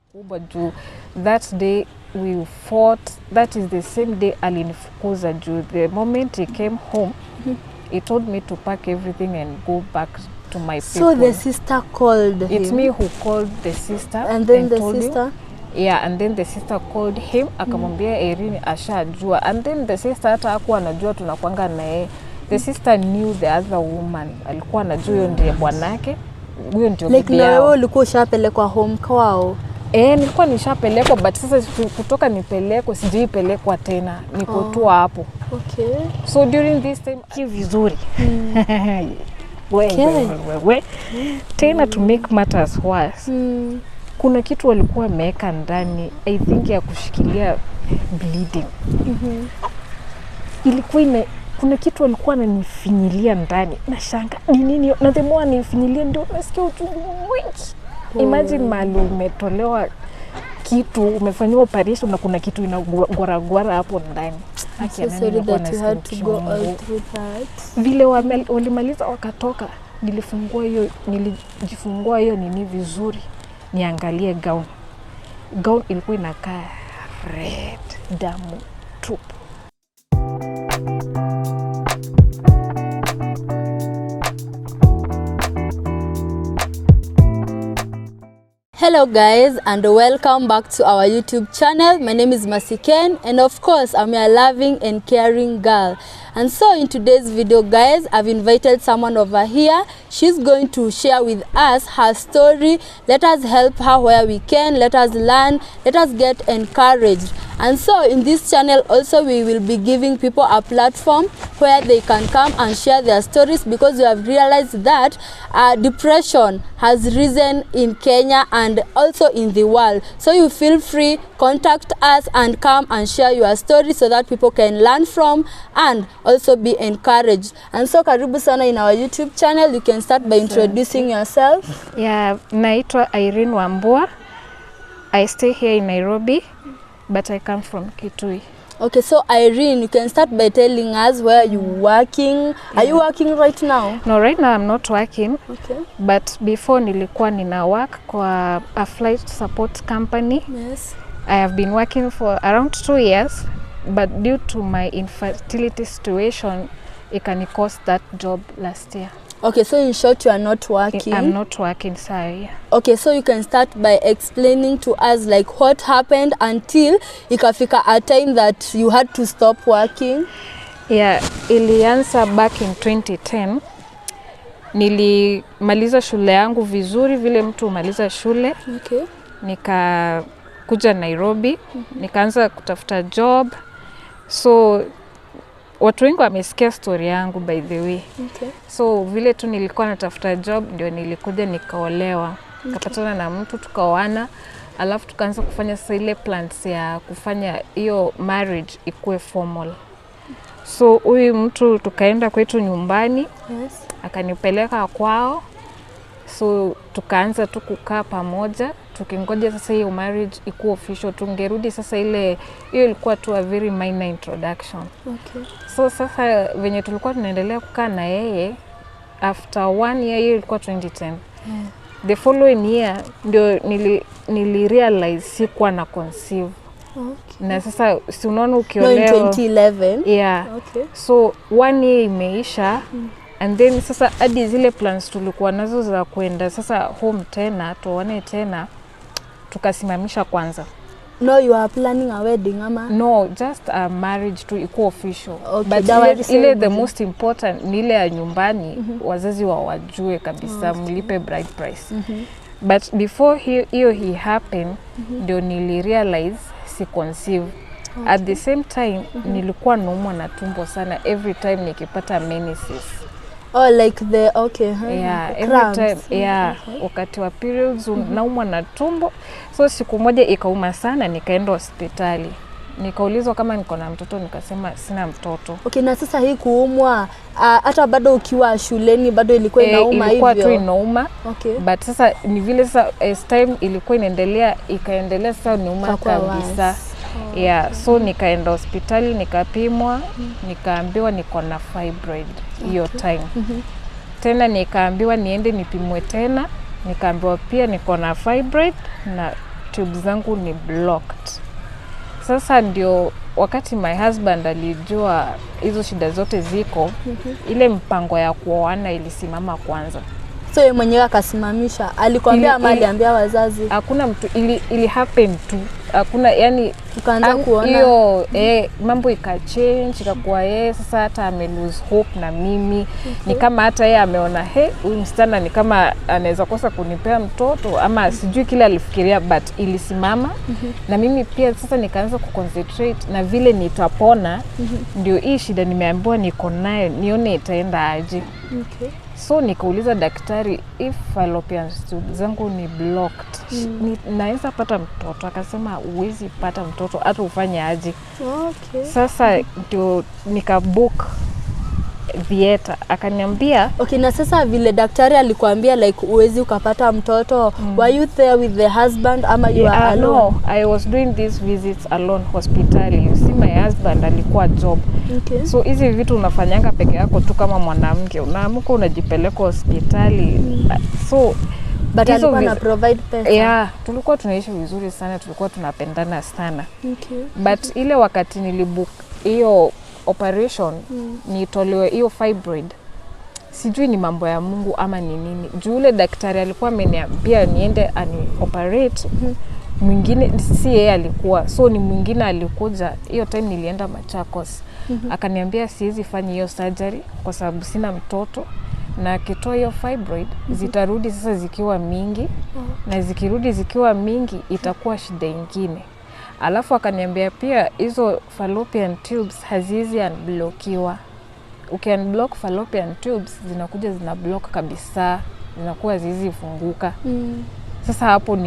kubwa juu that day we fought. That is the same day alinifukuza juu the moment he came home he told me to pack everything and go back to my people. So the sister called him? It's me who called the sister. And then the sister? Yeah, and then the sister called him akamwambia Irene ashajua. And then the sister hata hakuwa anajua tunakwanga na yeye. The sister knew the other woman. Alikuwa anajua huyo ndiye bwanake. Huyo ndio bibi yao. Like na wewe ulikuwa ushapelekwa home kwao? Nilikuwa nishapelekwa but sasa kutoka nipelekwa sijaipelekwa tena. Niko tu hapo. Okay. So during this time vizuri. We. Tena to make matters worse. Kuna kitu walikuwa wameweka ndani, I think ya kushikilia bleeding. Ilikuwa kuna kitu walikuwa wananifinyilia ndani. Nashanga ni nini? Na the more nifinyilia ndio nasikia uchungu mwingi. Imagine mali umetolewa kitu, umefanywa operation na kuna kitu inagwara hapo ndani. So sorry that you had to go all through that. Vile walimaliza wakatoka, nilijifungua hiyo nini vizuri. Niangalie gown. Gown ilikuwa inakaa red, damu tupu. Hello guys, and welcome back to our YouTube channel. My name is Masiken, and of course I'm a loving and caring girl. And so in today's video guys, I've invited someone over here. She's going to share with us her story. Let us help her where we can. Let us learn. Let us get encouraged. And so in this channel also we will be giving people a platform where they can come and share their stories, because we have realized that depression has risen in Kenya and also in the world. So you feel free, contact us and come and share your story so that people can learn from and also be encouraged. And so karibu sana in our YouTube channel. You can start by introducing yourself. Yeah, naitwa Irene Wambua. I stay here in Nairobi, but I come from Kitui. Okay, so Irene, you can start by telling us where you're working. Yeah. Are you working right now? No, right now I'm not working. Okay. But before nilikuwa nina work kwa a flight support company. Yes. I have been working for around 2 years, but due to my infertility situation, it can cost that job last year. Okay, so in short, you are not working. I'm not working, sorry. Okay, so you can start by explaining to us like what happened until ikafika a time that you had to stop working. Yeah, ilianza back in 2010. Nilimaliza shule yangu vizuri vile mtu umaliza shule. Okay. Nikakuja Nairobi, nikaanza kutafuta job. So watu wengi wamesikia story yangu by the way. Okay. So vile tu nilikuwa natafuta job ndio nilikuja nikaolewa. Nikapatana na mtu tukaoana, alafu tukaanza kufanya ile plans ya kufanya hiyo marriage ikuwe formal. So huyu mtu tukaenda kwetu nyumbani. Yes. Akanipeleka kwao. So tukaanza tu kukaa pamoja, tukingoja sasa hiyo marriage ikuwe official. Tungerudi sasa hiyo ilikuwa tu a very minor introduction. Okay. So sasa venye tulikuwa tunaendelea kukaa na yeye, after 1 year, hiyo ilikuwa 2010. The following year ndio nilirealize sikuwa na conceive. Okay. Na sasa si unaona ukiolewa. No, in 2011. Yeah. Okay. So 1 year imeisha. And then sasa hadi zile plans tulikuwa nazo za kwenda sasa home tena, tuone tena, tukasimamisha kwanza. No, you are planning a wedding ama? No, just a marriage to equal official. Okay. But ile the most important ni ile ya nyumbani, wazazi wajue kabisa mlipe bride price. But before he happened, ndio nilirealize si conceive. Okay. At the same time, nilikuwa naumwa na tumbo sana every time nikipata menses. Oh, like the okay, yeah, the every time, yeah, wakati wa periods naumwa na tumbo. So siku moja ikauma sana, nikaenda hospitali. Nikaulizwa kama niko na mtoto, nikasema sina mtoto. Okay, na sasa hii kuumwa hata bado ukiwa shuleni bado ilikuwa inauma hivyo? Ilikuwa tu inauma. Okay. But sasa ni vile sasa as time ilikuwa ikaendelea sasa niuma kabisa. Yeah, so nikaenda hospitali, nikapimwa, nikaambiwa niko na fibroid hiyo time. Tena nikaambiwa niende nipimwe tena, nikaambiwa pia niko na fibroid na tubes zangu ni blocked. Sasa ndio wakati my husband alijua hizo shida zote ziko, ile mpango ya kuoana ilisimama kwanza. So yeye mwenyewe akasimamisha. Alikwambia ama aliambia wazazi? Hakuna mtu, ili happen tu. Hakuna, yani ukaanza kuona hiyo mambo ikachange, ikakuwa sasa hata ame lose hope na mimi. Ni kama hata yeye ameona huyu msichana ni kama anaweza kosa kunipea mtoto ama sijui kile alifikiria, but ilisimama. Na mimi pia sasa nikaanza kuconcentrate na vile nitapona. Ndio hii shida nimeambiwa niko nayo, nione itaenda aje. So nikauliza daktari, if fallopian tubes zangu ni blocked, naweza pata mtoto? Akasema uwezi pata mtoto hata ufanye aje. Sasa ndio nikabook theater. Akaniambia na sasa vile daktari alikuambia like uwezi ukapata mtoto, were you there with the husband ama you were alone? No, I was doing these visits alone hospitali. You see, my husband alikuwa job. So hizi vitu unafanyanga peke yako tu kama mwanamke. Unaamka unajipeleka hospitali. So but alikuwa na provide pesa. Tulikuwa tunaishi vizuri sana, tulikuwa tunapendana sana. But ile wakati nilibook hiyo operation, nitolewe hiyo fibroid, sijui ni mambo ya Mungu ama ni nini. Juu ule daktari alikuwa ameniambia niende ani operate. Mwingine si yeye alikuwa, so ni mwingine alikuja. Hiyo time nilienda Machakos. Akaniambia siwezi fanya hiyo surgery kwa sababu sina mtoto, na kitoa hiyo fibroid zitarudi sasa zikiwa mingi, na zikirudi zikiwa mingi itakuwa shida nyingine. Alafu akaniambia pia hizo fallopian tubes hazizi unblockiwa. Ukiunblock fallopian tubes zinakuja zinablock kabisa, zinakuwa zizi funguka. Sasa hapo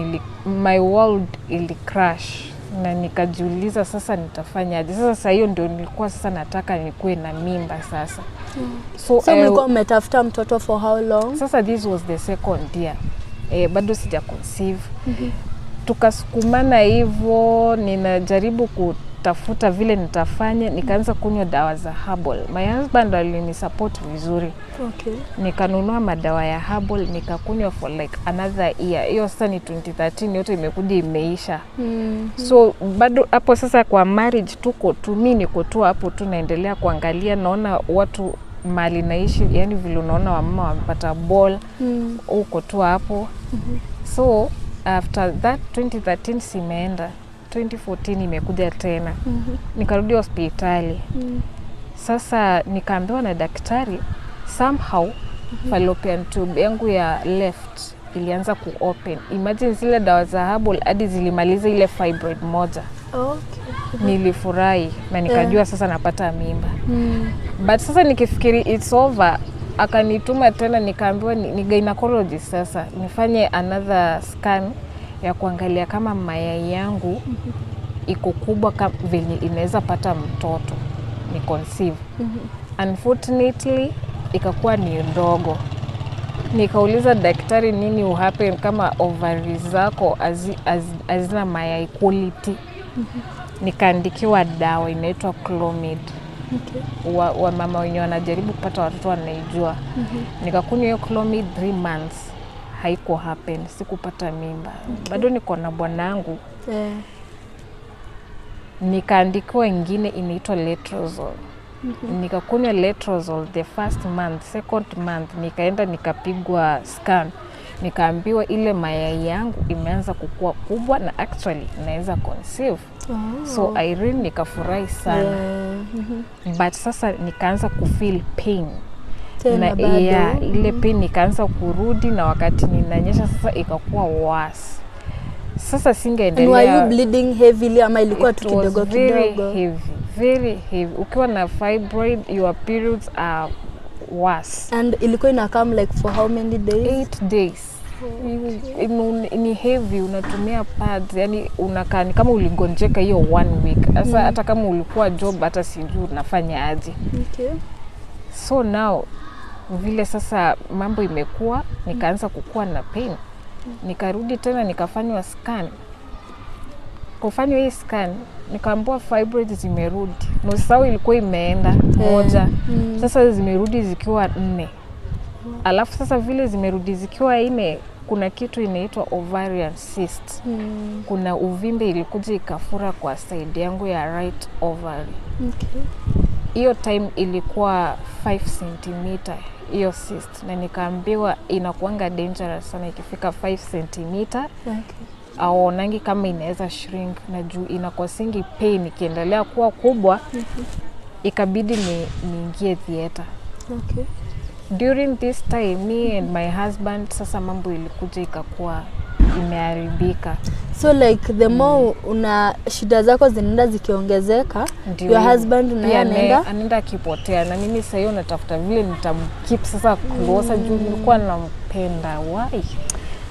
my world ili crash, na nikajiuliza sasa nitafanya aje. Sasa hiyo ndio nilikuwa sasa nataka nikuwe na mimba sasa. So mlikuwa umetafuta mtoto for how long? Sasa this was the second year. Bado sija conceive. Tukasukumana hivyo, ninajaribu kutafuta vile nitafanya. Nikaanza kunywa dawa za herbal. My husband alinisupport vizuri. Nikanunua madawa ya herbal, nikakunywa for like another year. Hiyo sasa ni 2013, yote imekuja imeisha. So bado hapo sasa kwa marriage tuko tu, mimi niko tu hapo tu naendelea kuangalia, naona watu mali naishi, yani vile unaona wamama wamepata ball, uko tu hapo. So after that 2013 simeenda, 2014 imekuja tena. Nikarudi hospitali. Sasa nikaambiwa na daktari somehow fallopian tube yangu ya left ilianza kuopen. Imagine zile dawa za herbal hadi zilimaliza ile fibroid moja. Nilifurahi na nikajua sasa napata mimba. But sasa nikifikiri it's over, akanituma tena nikaambiwa ni gynecologist sasa nifanye another scan ya kuangalia kama mayai yangu iko kubwa kama vile inaweza pata mtoto, ni conceive. Unfortunately ikakuwa ni ndogo. Nikauliza daktari nini uhappen kama ovaries zako hazina mayai quality. Nikaandikiwa dawa inaitwa Clomid. Wa mama wenye wanajaribu kupata watoto wanaijua. Nikakunywa hiyo Clomid 3 months. Haiko happen, sikupata mimba. Bado niko na bwanangu. Nikaandikiwa ingine inaitwa Letrozole. Nikakunywa Letrozole the first month, second month nikaenda nikapigwa scan. Nikaambiwa ile mayai yangu imeanza kukua kubwa na actually naweza conceive. So I really nikafurahi sana. But sasa nikaanza kufeel pain. Na ile pain nikaanza kurudi, na wakati ninanyesha sasa ikakuwa worse. Sasa singeendelea. Were you bleeding heavily ama ilikuwa tu kidogo kidogo? Very heavy. Ukiwa na fibroid, your periods are worse. And ilikuwa ina come like for how many days? 8 days. Ni heavy, unatumia pads, yani unakaa kama uligonjeka hiyo 1 week. Sasa hata kama ulikuwa job hata sijui unafanya aje. So now vile sasa mambo imekuwa, nikaanza kukua na pain. Nikarudi tena nikafanywa scan. Kufanywa hii scan nikaambiwa fibroids zimerudi. Nusu ilikuwa imeenda moja. Sasa zimerudi zikiwa 4. Alafu sasa vile zimerudi zikiwa 4, kuna kitu inaitwa ovarian cyst. Kuna uvimbe ilikuja ikafura kwa side yangu ya right ovary. Okay. Hiyo time ilikuwa 5 cm hiyo cyst, na nikaambiwa inakuanga dangerous sana ikifika 5 cm. Okay. Aonangi kama inaweza shrink, na juu inakosingi pain ikiendelea kuwa kubwa. Ikabidi niingie theater. Okay. During this time, me and my husband, sasa mambo ilikuja ikakuwa imeharibika. So like the more una shida zako zinaenda zikiongezeka, your husband naye anaenda akipotea, na mimi sasa hiyo natafuta vile nitamkeep sasa closer juu nilikuwa nampenda. Why?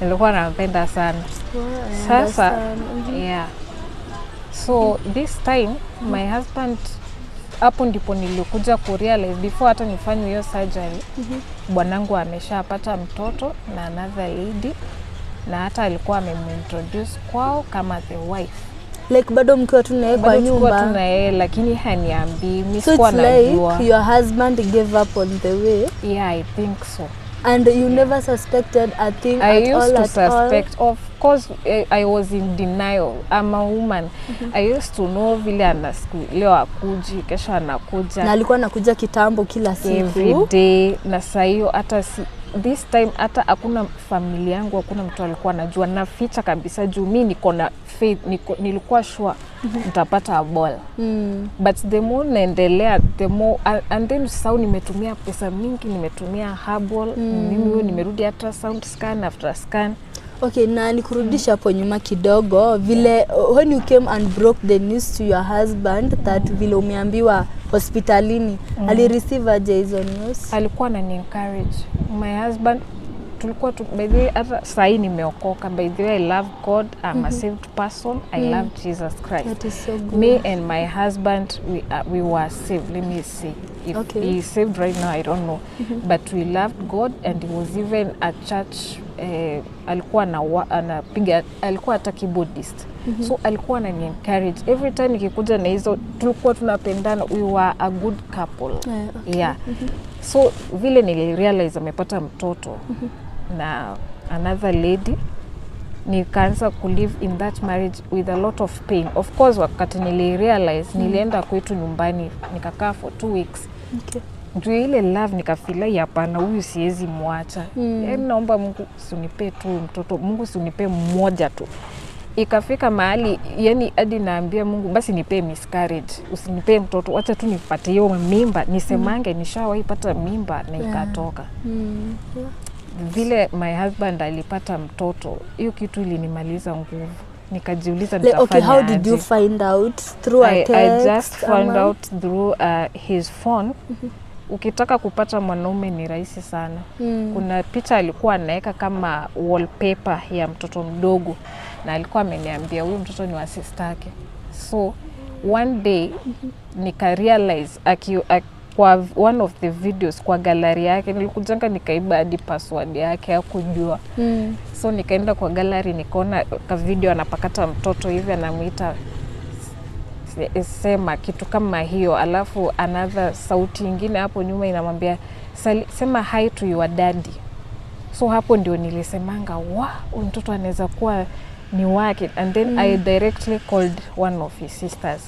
Nilikuwa nampenda sana. Sasa yeah. So this time my husband, hapo ndipo nilikuja kurealize before hata nifanye hiyo surgery, bwanangu ameshapata mtoto na another lady, na hata alikuwa amemintroduce kwao kama the wife. Like bado mkiwa tu naye kwa nyumba? Bado tu naye, lakini haniambii, mimi so sikuwa najua. So it's like your husband gave up on the way? Yeah, I think so. And you never suspected a thing I at all? I used to suspect. Of course, I was in denial. I'm a woman. I used to know vile anasiku leo akuji, kesho anakuja. Na alikuwa anakuja kitambo kila siku? Every day. Na saa hiyo hata this time hata hakuna familia yangu, hakuna mtu alikuwa anajua. Naficha kabisa juu mimi niko na faith, nilikuwa sure nitapata a ball. But the more naendelea, the more, and then sau nimetumia pesa mingi, nimetumia herbal, mimi nimerudi ultrasound scan after scan. Okay, na nikurudisha hapo nyuma kidogo, vile when you came and broke the news to your husband that vile umeambiwa hospitalini, ali receive aje hizo news? Alikuwa anani encourage. My husband, tulikuwa by the way, hata saa hii nimeokoka. By the way, I love God. I'm a saved person. I love Jesus Christ. That is so good. Me and my husband, we were saved. Let me see. If he is saved right now, I don't know. But we loved God, and he was even a church. Alikuwa anapiga, alikuwa hata keyboardist. So alikuwa anani encourage. Every time nikikuja na hizo, tulikuwa tunapendana. We were a good couple. Yeah. So vile nilirealize amepata mtoto na another lady, nikaanza ku live in that marriage with a lot of pain. Of course, wakati nilirealize, nilienda kwetu nyumbani, nikakaa for 2 weeks. Okay. Juu ile love nikafeel hapana, huyu siwezi muacha. Yaani naomba Mungu usinipe tu mtoto, Mungu usinipe mmoja tu. Ikafika mahali, yani hadi naambia Mungu basi nipe miscarriage, usinipe mtoto, acha tu nipate hiyo mimba, nisemange nishawahi pata mimba na ikatoka. Vile my husband alipata mtoto, hiyo kitu ilinimaliza nguvu. Nikajiuliza nitafanya okay, how did you find out? Through a text? I just found out through his phone. Ukitaka kupata mwanaume ni rahisi sana. Kuna picha alikuwa anaweka kama wallpaper ya mtoto mdogo, na alikuwa ameniambia huyu mtoto ni wa sister yake. So one day nika realize kwa one of the videos kwa gallery yake, nilikujanga nikaiba hadi password yake hakujua. So nikaenda kwa gallery, nikaona ka video anapakata mtoto hivi, anamuita sema kitu kama hiyo, alafu another sauti nyingine hapo nyuma inamwambia sema hi to your daddy. So hapo ndio nilisemanga huyu mtoto anaweza kuwa ni wake. And then I directly called one of his sisters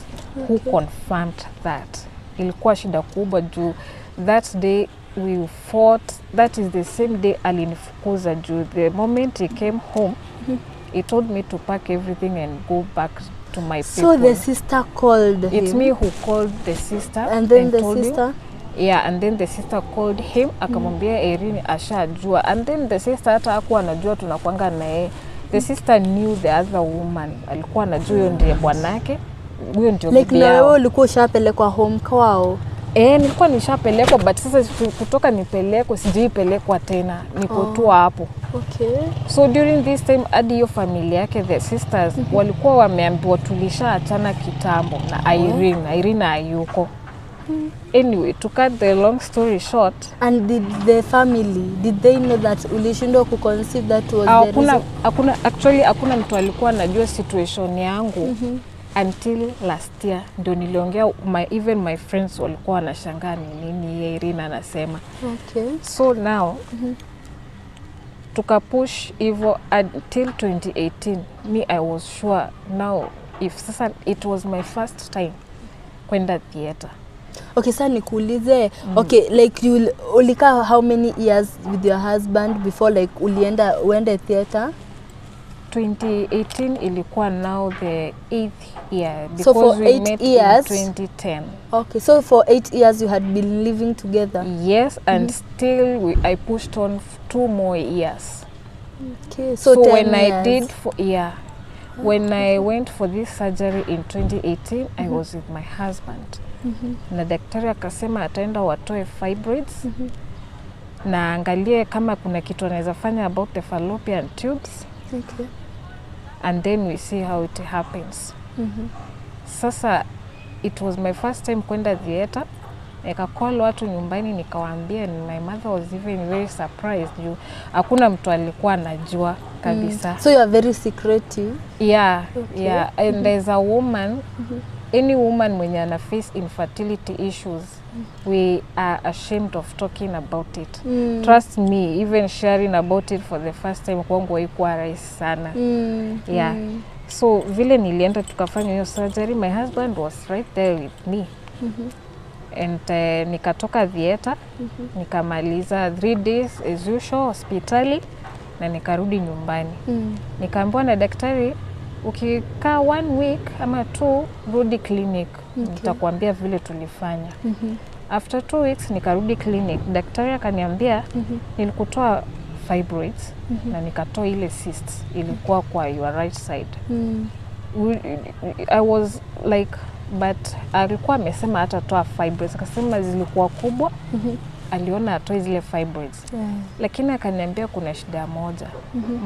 who confirmed that. Ilikuwa shida kubwa juu that day we fought. That is the same day alinifukuza juu the moment he came home, he told me to pack everything and go back to my people. So the sister called him? It's me who called the sister. And then the sister? Yeah, and then the sister called him, akamwambia Erin ashajua. And then the sister hata hakuwa anajua tunakuanga na yeye. The sister knew the other woman. Alikuwa anajua huyo ndiye bwanake. Huyo ndio bibi yao. Like na wewe ulikuwa ushapelekwa home kwao? Nilikuwa nishapelekwa, but sasa kutoka nipelekwe sijaipelekwa tena. Niko tu hapo. Okay. So during this time hadi hiyo familia yake, the sisters walikuwa wameambiwa tulishaachana kitambo na Irene hayuko. Anyway, to cut the long story short, and did the family, did they know that ulishindwa kuconceive? That was the reason? Actually hakuna mtu alikuwa anajua situation yangu until last year. Ndio niliongea, even my friends walikuwa wanashangaa nini Irina anasema. Okay. So now tukapush hivyo until 2018. Me, I was sure now if sasa it was my first time kwenda theater. Okay, sasa nikuulize, okay, like you ulika how many years with your husband before like uende theater? 2018 ilikuwa now the 8th year because so for we 8 met years, in 2010. Okay, so for 8 years you had been living together? Yes, and still I pushed on 2 more years. Okay, so 10 when years. I did for when I went for this surgery in 2018, I was with my husband. Na daktari akasema ataenda watoe fibroids na angalie kama kuna kitu anaweza fanya about the fallopian tubes. Okay. And then we see how it happens. Sasa it was my first time kwenda theater. Nikacall watu nyumbani nikawaambia, my mother was even very surprised. Hakuna mtu alikuwa anajua kabisa. So you are very secretive? Yeah, okay. Yeah. And there's a woman, any woman mwenye ana face infertility issues, we are ashamed of talking about it. Trust me, even sharing about it for the first time kwangu haikuwa rahisi sana. Yeah. So vile nilienda tukafanya hiyo surgery, my husband was right there with me. And nikatoka theater, nikamaliza 3 days as usual hospitali na nikarudi nyumbani. Nikaambiwa na daktari, ukikaa 1 week ama 2 rudi clinic. Nitakwambia vile tulifanya. After 2 weeks nikarudi clinic. Daktari akaniambia nilikutoa fibroids na nikatoa ile cysts ilikuwa kwa your right side. I was like, but alikuwa amesema hatatoa fibroids, akasema zilikuwa kubwa. Aliona atoe zile fibroids. Lakini akaniambia kuna shida moja.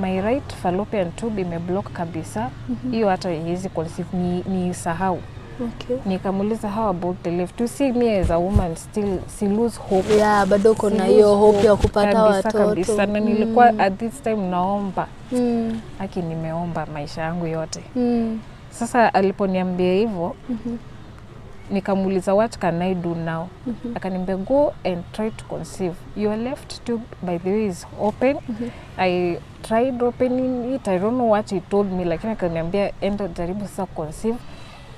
My right fallopian tube imeblock kabisa. Hiyo hata haiwezi conceive, ni sahau. Okay. Nikamuuliza how about the left? To see me as a woman still si lose hope. Yeah, bado kuna hiyo hope ya kupata watoto. Kabisa. Na nilikuwa at this time naomba. Haki nimeomba maisha yangu yote. Sasa aliponiambia hivyo, nikamuuliza what can I do now? Akaniambia go and try to conceive. Your left tube by the way is open. I tried opening it. I don't know what he told me, lakini akaniambia enda jaribu sasa conceive.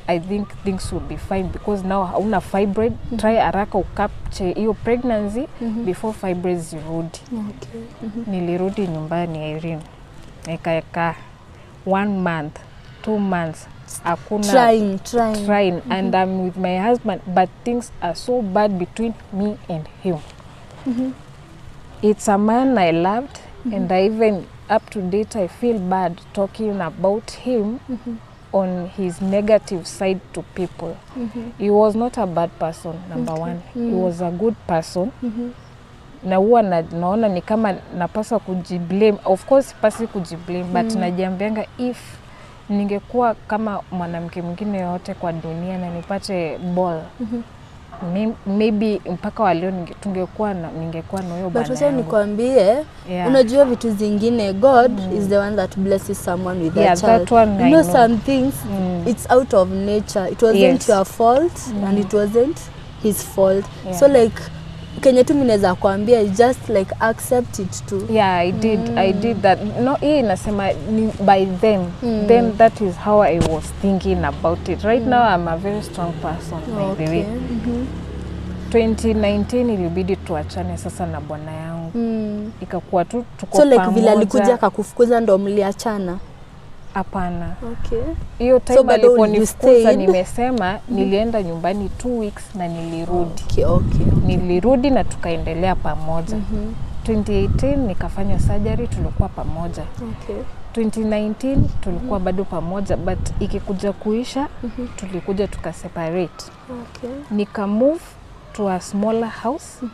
I think things will be fine because now hauna fibroid. Try haraka ukapche hiyo pregnancy before fibroids zirudi. Nilirudi nyumbani Irene. Nikaeka 1 month, 2 months. Akuna trying. And I'm with my husband, but things are so bad between me and him. It's a man I loved, and I even up to date I feel bad talking about him on his negative side to people. He was not a bad person, number one. He was a good person. Na huwa naona ni kama napaswa kujiblame. Of course pasi kujiblame, but najiambianga if ningekuwa kama mwanamke mwingine yote kwa dunia na nipate ball, maybe mpaka waleo ningekuwa na huyo bwana. But nikwambie, unajua vitu zingine, God is the one that blesses someone with a child. That one you know some things, it's out of nature. It wasn't your fault and it wasn't his fault. So like Kenya tu minaweza kuambia just like accept it too. Yeah, I did that. No, hii nasema by then. Then that is how I was thinking about it. Right now I'm a very strong person, by the way. 2019 ilibidi tuachane sasa na bwana yangu. Ikakuwa tu tuko pamoja. So like vile alikuja akakufukuza ndo mliachana? Hapana. Okay. Hiyo time aliponifukuza nimesema nilienda nyumbani 2 weeks na nilirudi. Okay. Nilirudi na tukaendelea pamoja. 2018 nikafanya surgery, tulikuwa pamoja. 2019 tulikuwa bado pamoja, but ikikuja kuisha tulikuja tukaseparate. Nika move to a smaller house.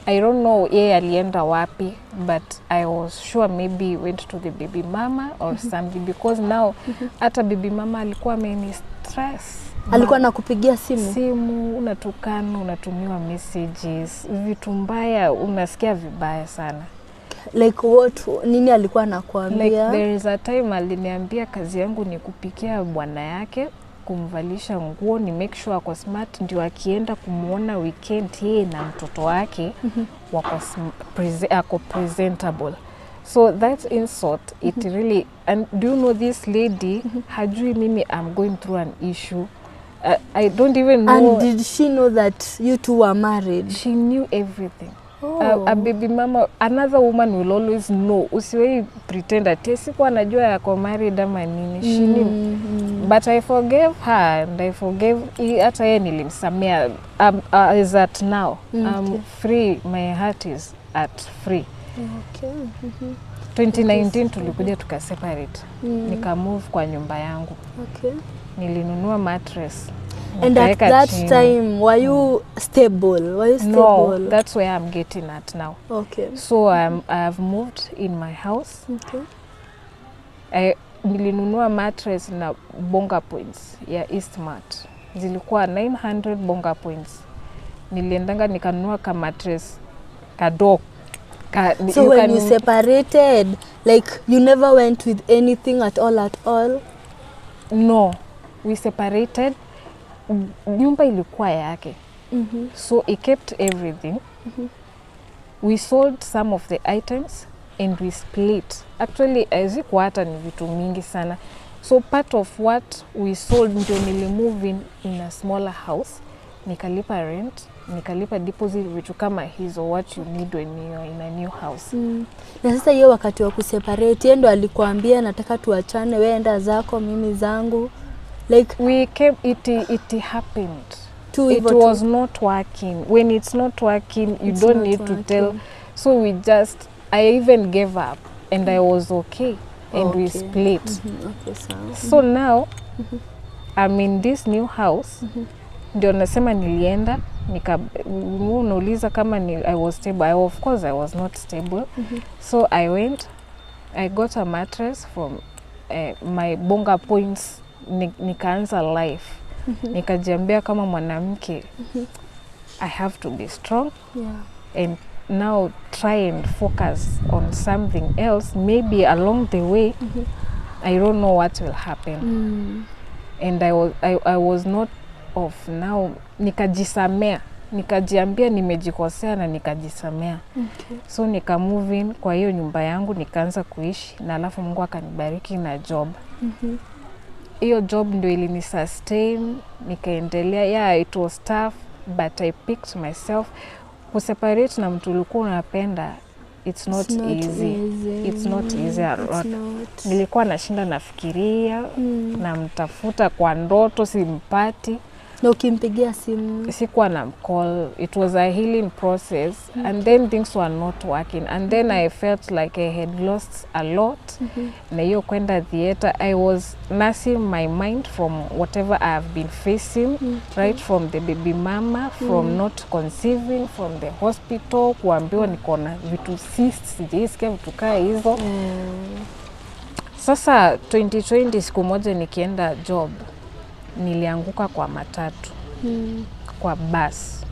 I don't know yeye alienda wapi, but I was sure maybe he went to the baby mama or something, because now hata baby mama alikuwa ameni stress. Alikuwa anakupigia simu, unatukana, unatumiwa messages, vitu mbaya, unasikia vibaya sana. Like what, nini alikuwa anakuambia? Like there is a time aliniambia kazi yangu ni kupikia bwana yake, kumvalisha nguo, ni make sure ako smart, ndio akienda kumuona weekend yeye na mtoto wake wako presentable. So that insult, it really, and do you know this lady, hajui mimi I'm going through an issue. I don't even know. And did she know that you two were married? She knew everything. Oh. A baby mama, another woman will always know. Usiwei pretend ati sikuwa najua yako married ama nini. She knew. But I forgave her and I forgave, hata yeye nilimsamea. As at now, I'm free, my heart is at free. Okay. 2019 tulikuja tukaseparate. Nika move kwa nyumba yangu. Okay. Nilinunua mattress. And at that time, were you stable? Were you stable? No, that's where I'm getting at now. Okay. So I've moved in my house. Okay. Nilinunua mattress na bonga points ya Eastmart. Zilikuwa 900 bonga points. Niliendanga nikanunua ka mattress kadok. So when you separated, like you never went with anything at all? No, we separated. Nyumba ilikuwa yake. So he kept everything. We sold some of the items and we split. Actually, hazikuwa hata ni vitu mingi sana. So part of what we sold ndio nilimove in a smaller house. Nikalipa rent, nikalipa deposit, vitu kama hizo, what you need when you're in a new house. Na sasa hiyo wakati wa kuseparate, yeye ndo alikuambia nataka tuachane, wewe enda zako, mimi zangu. Like we came, it happened. It was not working. When it's not working, you don't need to tell. So I even gave up and I was okay. And we split. So now, I'm in this new house. Ndio nasema nilienda, unauliza kama I was stable. Of course, I was not stable. So I went, I got a mattress from my bonga points. Nikaanza life. Nikajiambia kama mwanamke, I have to be strong. And now try and focus on something else. Maybe along the way, I don't know what will happen. And I was not off now. Nikajisamea. Nikajiambia nimejikosea na nikajisamea. So nika move in kwa hiyo nyumba yangu, nikaanza kuishi na alafu Mungu akanibariki na job. Hiyo job ndio ilini sustain, nikaendelea. Yeah, it was tough, but I picked myself. Kuseparate na mtu ulikuwa unapenda, it's not easy. It's not easy at all. Nilikuwa nashinda nafikiria, namtafuta kwa ndoto simpati. Na ukimpigia simu sikuwa na call. It was a healing process. And then things were not working. And then I felt like I had lost a lot. Na hiyo kwenda theater, I was nursing my mind from whatever I have been facing, right from the baby mama, from not conceiving, from the hospital, kuambiwa niko na vitu cysts, sijaisikia vitu kaa hizo. Sasa 2020 siku moja nikienda job, nilianguka kwa matatu, kwa bus.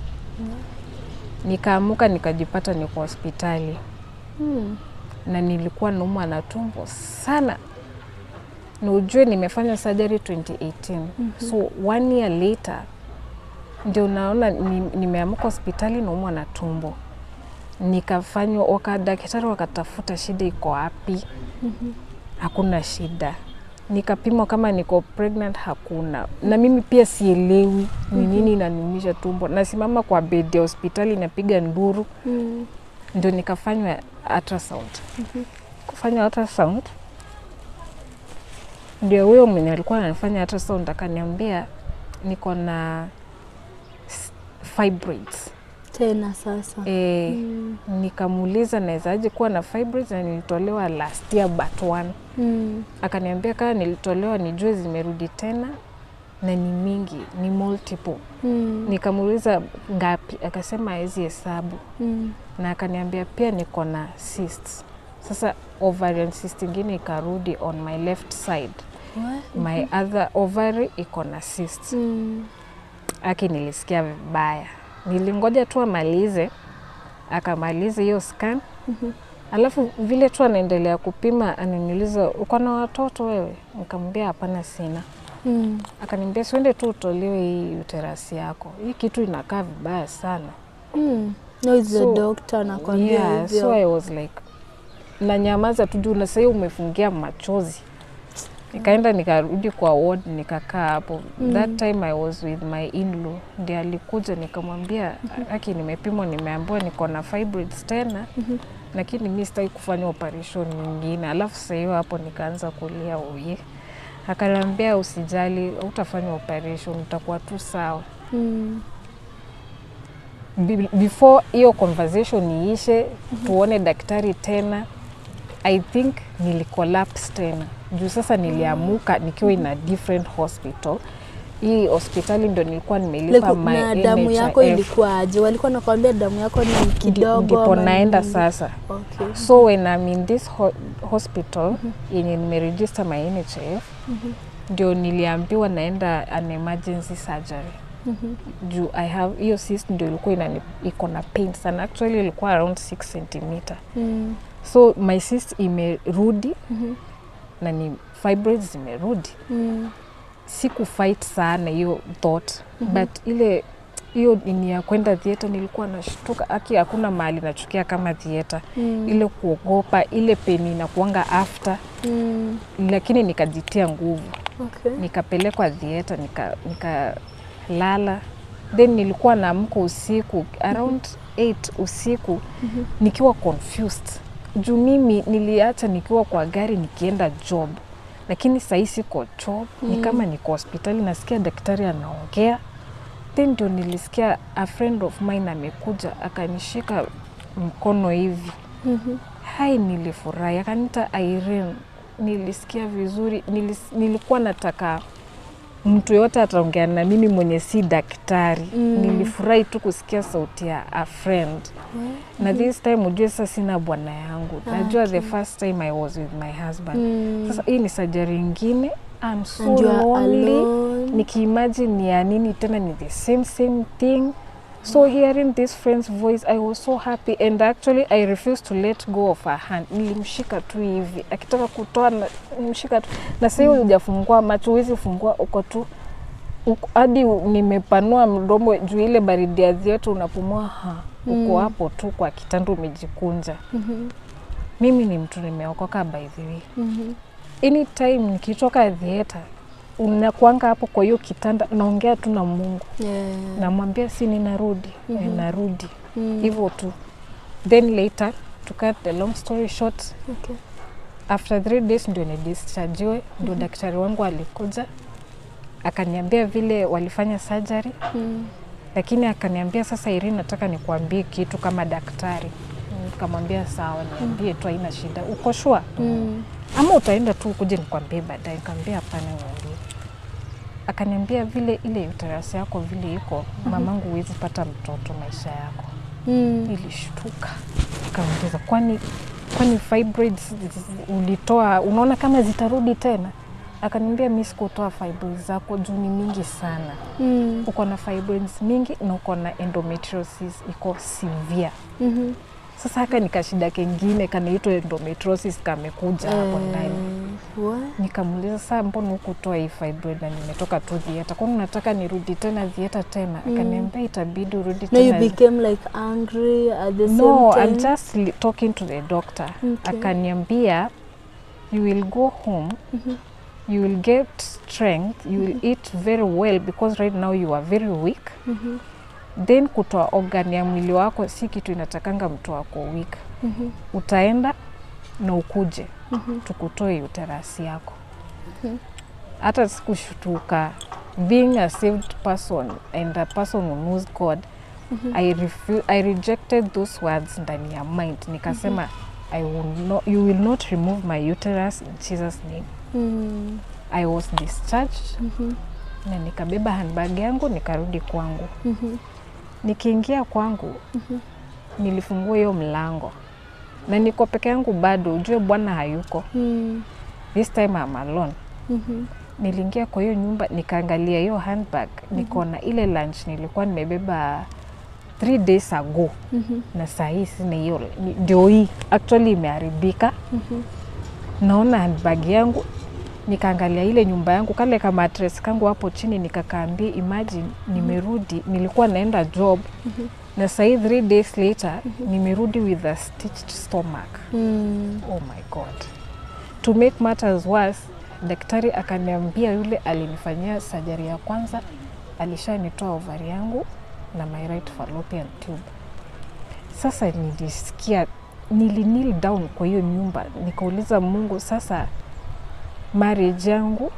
Nikaamuka nikajipata niko hospitali. Na nilikuwa naumwa na tumbo sana. Na ujue nimefanya surgery 2018. So 1 year later, ndio naona nimeamuka hospitali naumwa na tumbo. Nikafanywa, daktari wakatafuta shida iko wapi. Hakuna shida. Nikapimwa kama niko pregnant, hakuna. Na mimi pia sielewi ni nini inaniumisha tumbo. Nasimama kwa bed ya hospitali napiga nduru. Ndio nikafanywa ultrasound. Kufanya ultrasound, ndio huyo mwenye alikuwa anafanya ultrasound akaniambia niko na fibroids. Tena sasa. Nikamuuliza nawezaje kuwa na fibroids, na nilitolewa last year but 1. Akaniambia kama nilitolewa nijue zimerudi tena na ni mingi, ni multiple. Nikamuuliza ngapi, akasema hawezi hesabu. Na akaniambia pia niko na cysts. Sasa ovarian cyst ingine ikarudi on my left side. My other ovary iko na cysts. Aki nilisikia vibaya. Nilingoja tu amalize, akamalize hiyo scan. Alafu vile tu anaendelea kupima, ananiuliza uko na watoto wewe? Nikamwambia hapana sina. Akaniambia siende tu utolewe hii uterus yako. Hii kitu inakaa vibaya sana. No, it's the doctor anakuambia hivyo. So I was like, na nyamaza tu juu na sasa umefungia machozi. Nikaenda nikarudi kwa ward nikakaa hapo. That time I was with my in-law. Ndiye alikuja nikamwambia haki nimepimwa nimeambiwa niko na fibroids tena. Lakini mimi sitaki kufanya operation nyingine. Alafu sasa hiyo hapo nikaanza kulia oye. Akaniambia usijali, utafanya operation, utakuwa tu sawa. Before hiyo conversation iishe, tuone daktari tena, I think nilicollapse tena. Juu sasa niliamuka nikiwa in a different hospital. Hii hospitali ndo nilikuwa nimelipa my NHIF. Na damu yako ilikuwa aje? Walikuwa nakwambia damu yako ni kidogo? Ndipo naenda sasa. Okay. So when I'm in this hospital, yenye nimeregister my NHIF, ndio niliambiwa naenda an emergency surgery. Juu I have hiyo cyst ndio ilikuwa iko na pain sana. Actually ilikuwa around 6 cm. So my cyst imerudi na ni fibroids zimerudi. Siku fight sana hiyo thought, but ile hiyo ni ya kwenda theater nilikuwa nashtuka aki hakuna mahali nachukia kama theater. Ile kuogopa, ile pain inakuanga after. Lakini nikajitia nguvu. Okay. Nikapelekwa theater nikalala. Then nilikuwa naamka usiku around 8 usiku nikiwa confused. Juu mimi niliacha nikiwa kwa gari nikienda job. Lakini sasa siko job, ni kama niko hospitali nasikia daktari anaongea. Then ndio nilisikia a friend of mine amekuja akanishika mkono hivi. Hai nilifurahi, akaniita Irene. Nilisikia vizuri, nilikuwa nataka mtu yote ataongea na mimi mwenye si daktari. Nilifurahi tu kusikia sauti ya a friend. Na this time ujue sasa sina bwana yangu. Najua the first time I was with my husband. Sasa hii ni surgery ingine. I'm so lonely. Nikiimagine ni ya nini tena ni the same thing. So hearing this friend's voice, I was so happy, and actually I refused to let go of her hand. Nilimshika tu hivi, akitaka kutoa nilimshika tu. Na sasa hujafungua macho, huwezi fungua, uko tu hadi nimepanua mdomo juu ile baridi ya theater unapumua uko hapo tu kwa kitanda umejikunja. Mimi ni mtu nimeokoka by the way. Anytime nikitoka theater unakuanga hapo kwa hiyo kitanda naongea tu na Mungu. Namwambia si ninarudi, ninarudi. Hivyo tu. Then later, to cut the long story short, after 3 days ndio ni discharge, ndio daktari wangu alikuja. Akaniambia vile walifanya surgery. Lakini akaniambia sasa Irene nataka nikuambie kitu kama daktari. Nikamwambia sawa, niambie tu haina shida. Uko sure? Ama utaenda tu ukuje nikwambie baadaye. Nikamwambia hapana niambie. Akaniambia vile ile uterus yako vile iko, mamangu huwezi pata mtoto maisha yako. Nilishtuka. Akaongeza kwani fibroids ulitoa unaona kama zitarudi tena? Akaniambia mimi sikutoa fibroids zako juu ni mingi sana. Uko na fibroids mingi na uko na endometriosis iko severe. Sasa haka nikashida kingine kanaitwa endometriosis kamekuja hapo ndani. Nikamuuliza sasa mbona hukutoa hii fibroid na nimetoka tu theater? Kwa nini unataka nirudi tena theater tena? Akaniambia itabidi urudi tena. No, you became like angry at the same time? No, I'm just talking to the doctor. Akaniambia you will go home. You will get strength, you will eat very well because right now you are very weak. Then kutoa organ ya mwili wako si kitu inatakanga mtu wako weak. Utaenda na ukuje tukutoe uterus yako. Hata sikushtuka. Being a saved person and a person who knows God, I rejected those words ndani ya mind. Nikasema you will not remove my uterus in Jesus name. I was discharged. Na nikabeba handbag yangu nikarudi kwangu. Nikiingia kwangu nilifungua hiyo mlango. Na niko peke yangu bado, ujue bwana hayuko. This time I'm alone. Niliingia kwa hiyo nyumba nikaangalia hiyo handbag, niko na ile lunch nilikuwa nimebeba 3 days ago. Na saa hii sina hiyo, ndio hii actually imeharibika. Naona handbag yangu nikaangalia ile nyumba yangu, kale kama mattress kangu hapo chini, nikakaambia imagine nimerudi, nilikuwa naenda job na sasa 3 days later nimerudi with a stitched stomach. Oh my God. To make matters worse, daktari akaniambia yule alinifanyia surgery ya kwanza alishanitoa ovari yangu na my right fallopian tube. Sasa nilisikia, kneel down kwa hiyo nyumba, nikauliza Mungu, sasa marriage yangu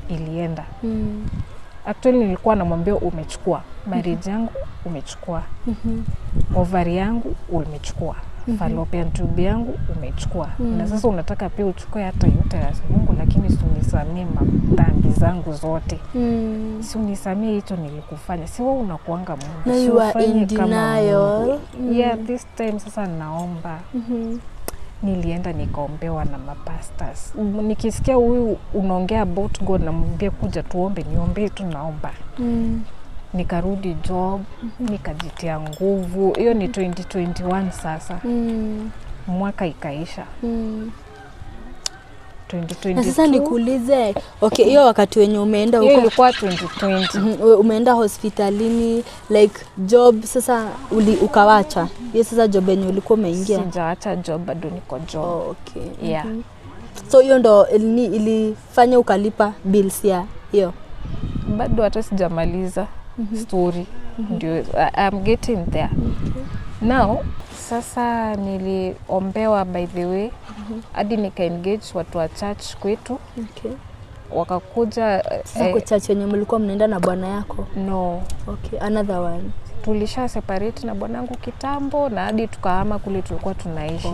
ilienda. Actually nilikuwa namwambia umechukua marriage yangu, umechukua ovari yangu, umechukua fallopian tube yangu, umechukua na sasa unataka pia uchukue hata uterus. Mungu, lakini si unisamee madhambi zangu zote. Si unisamee hicho nilikufanya. Si wewe unakuanga Mungu. No, you are in denial. Yeah, this time sasa naomba. Nilienda nikaombewa na mapastors. Nikisikia huyu unaongea about God, namwambia kuja tuombe, niombe tu, naomba. Nikarudi job, nikajitia nguvu. Hiyo ni 2021 sasa. Mwaka ikaisha. 2022. Na sasa nikuulize, okay, hiyo wakati wenye umeenda huko, hiyo ilikuwa 2020. Umeenda hospitalini, like job sasa ukawacha. Hiyo sasa job yenye ulikuwa umeingia? Sijaacha job, bado niko job. Oh, okay. Yeah. So hiyo ndo ilifanya ukalipa bills ya hiyo? Bado hata sijamaliza story. Ndio I'm getting there. Now sasa niliombewa, by the way, hadi nika engage watu wa church kwetu. Wakakuja. Sasa kwa church yenye mlikuwa mnaenda na bwana yako? No. Okay, another one. Tulisha separate na bwanangu kitambo, na hadi tukahama kule tulikuwa tunaishi.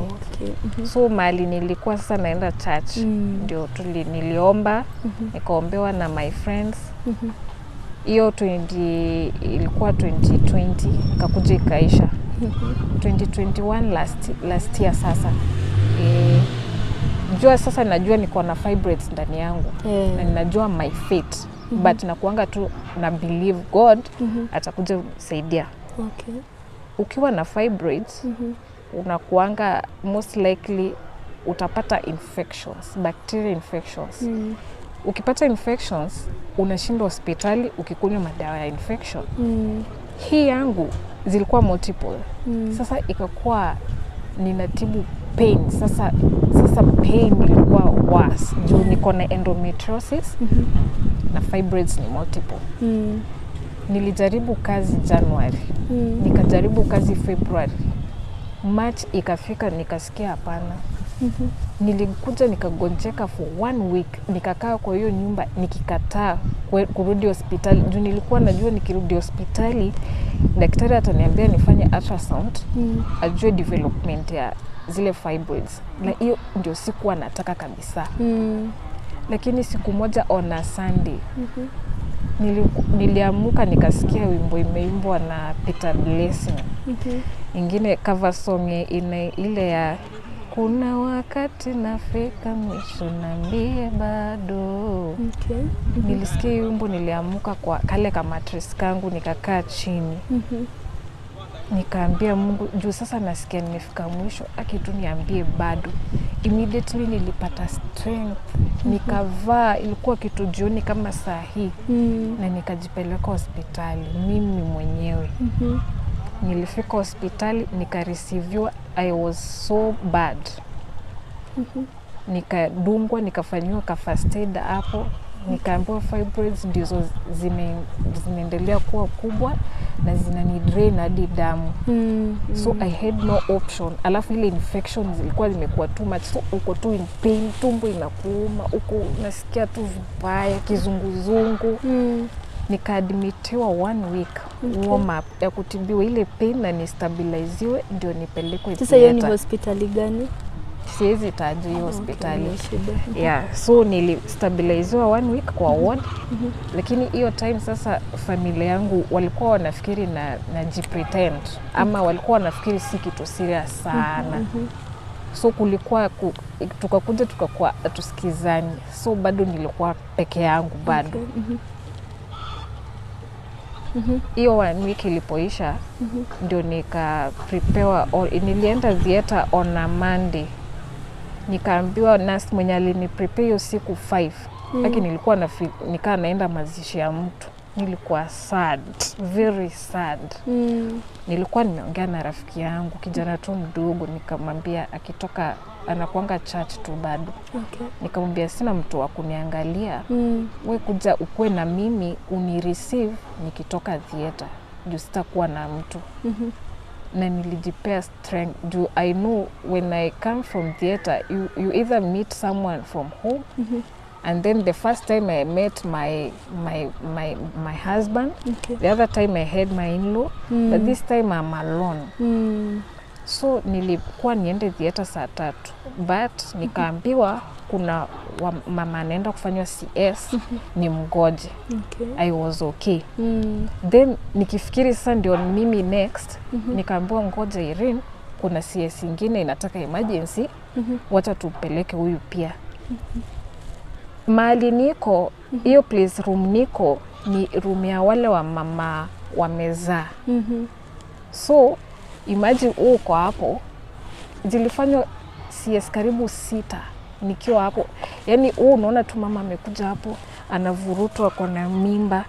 So mahali nilikuwa sasa naenda church, ndio niliomba, nikaombewa na my friends. Hiyo ilikuwa 2020, ikakuja ikaisha. 2021 last year sasa. Jua sasa najua niko na fibroids ndani yangu. Na ninajua my fate. But nakuanga tu na believe God atakuja kusaidia. Okay. Ukiwa na fibroids, unakuanga most likely utapata infections, bacteria infections. Ukipata infections, unashinda hospitali ukikunywa madawa ya infection. Hii yangu zilikuwa multiple. Sasa ikakuwa ninatibu pain. Sasa pain ilikuwa worse. Juu niko na endometriosis na fibroids ni multiple. Nilijaribu kazi January. Nikajaribu kazi February. March ikafika nikasikia hapana. Nilikuja nikagonjeka for 1 week. Nikakaa kwa hiyo nyumba nikikataa kurudi hospitali. Juu nilikuwa najua nikirudi hospitali daktari ataniambia nifanye ultrasound, ajue development ya zile fibroids. Na hiyo ndio sikuwa nataka kabisa. Lakini siku moja on a Sunday niliamuka nikasikia wimbo imeimbwa na Peter Blessing. Ingine cover song ile ya kuna wakati nafika mwisho niambie bado. Nilisikia wimbo, niliamuka kwa kale kama mattress kangu, nikakaa chini. Nikaambia Mungu, juu sasa nasikia nimefika mwisho, akitu niambie bado. Immediately nilipata strength. Nikavaa, ilikuwa kitu jioni kama saa hii. Na nikajipeleka hospitali mimi mwenyewe. Nilifika hospitali, nikareceiviwa. I was so bad. Nikadungwa, nikafanyiwa ka first aid hapo. Nikaambiwa fibroids ndizo zimeendelea kuwa kubwa na zinanidrain hadi damu. So I had no option. Alafu ile infection zilikuwa zimekuwa too much. So uko tu in pain, tumbo inakuuma, uko unasikia tu vibaya, kizunguzungu. Nikaadmitiwa 1 week warm up ya kutibiwa ile pain na nistabiliziwe ndio nipelekwe. Sasa hiyo ni hospitali gani? Siwezi taja hiyo hospitali. Yeah, so nilistabiliziwa 1 week kwa ward. Lakini hiyo time sasa familia yangu walikuwa wanafikiri na jipretend, ama walikuwa wanafikiri si kitu serious sana. So kulikuwa tukakuja tukakuwa tusikizani. So bado nilikuwa peke yangu bado. Hiyo 1 week ilipoisha ndio nika prepare, nilienda theater on a Monday. nikaambiwa nurse mwenye aliniprepare hiyo siku 5. Lakini nilikuwa nikaa naenda mazishi ya mtu. Nilikuwa sad, very sad. Nilikuwa nimeongea na rafiki yangu, kijana tu mdogo, nikamwambia akitoka anakuanga church tu bado. Okay. Nikamwambia sina mtu wa kuniangalia. Wewe kuja ukue na mimi unireceive nikitoka theater. Juu sitakuwa na mtu. Na nilijipea strength. Do I know when I come from theater, you either meet someone from home, and then the first time I met my husband, the other time I had my in-law, but this time I'm alone. So nilikuwa niende theater saa 3, but nikaambiwa kuna mama anaenda kufanywa CS, ni mgoje. I was okay. Then nikifikiri sasa ndio mimi next, nikaambiwa ngoja Irene, kuna CS ingine inataka emergency, wacha tupeleke huyu pia. Mahali niko, hiyo place room niko ni room ya wale wa mama wamezaa. So imagine uko hapo, zilifanywa CS karibu 6 nikiwa hapo. Yani unaona tu mama amekuja hapo, anavurutwa kwa na mimba,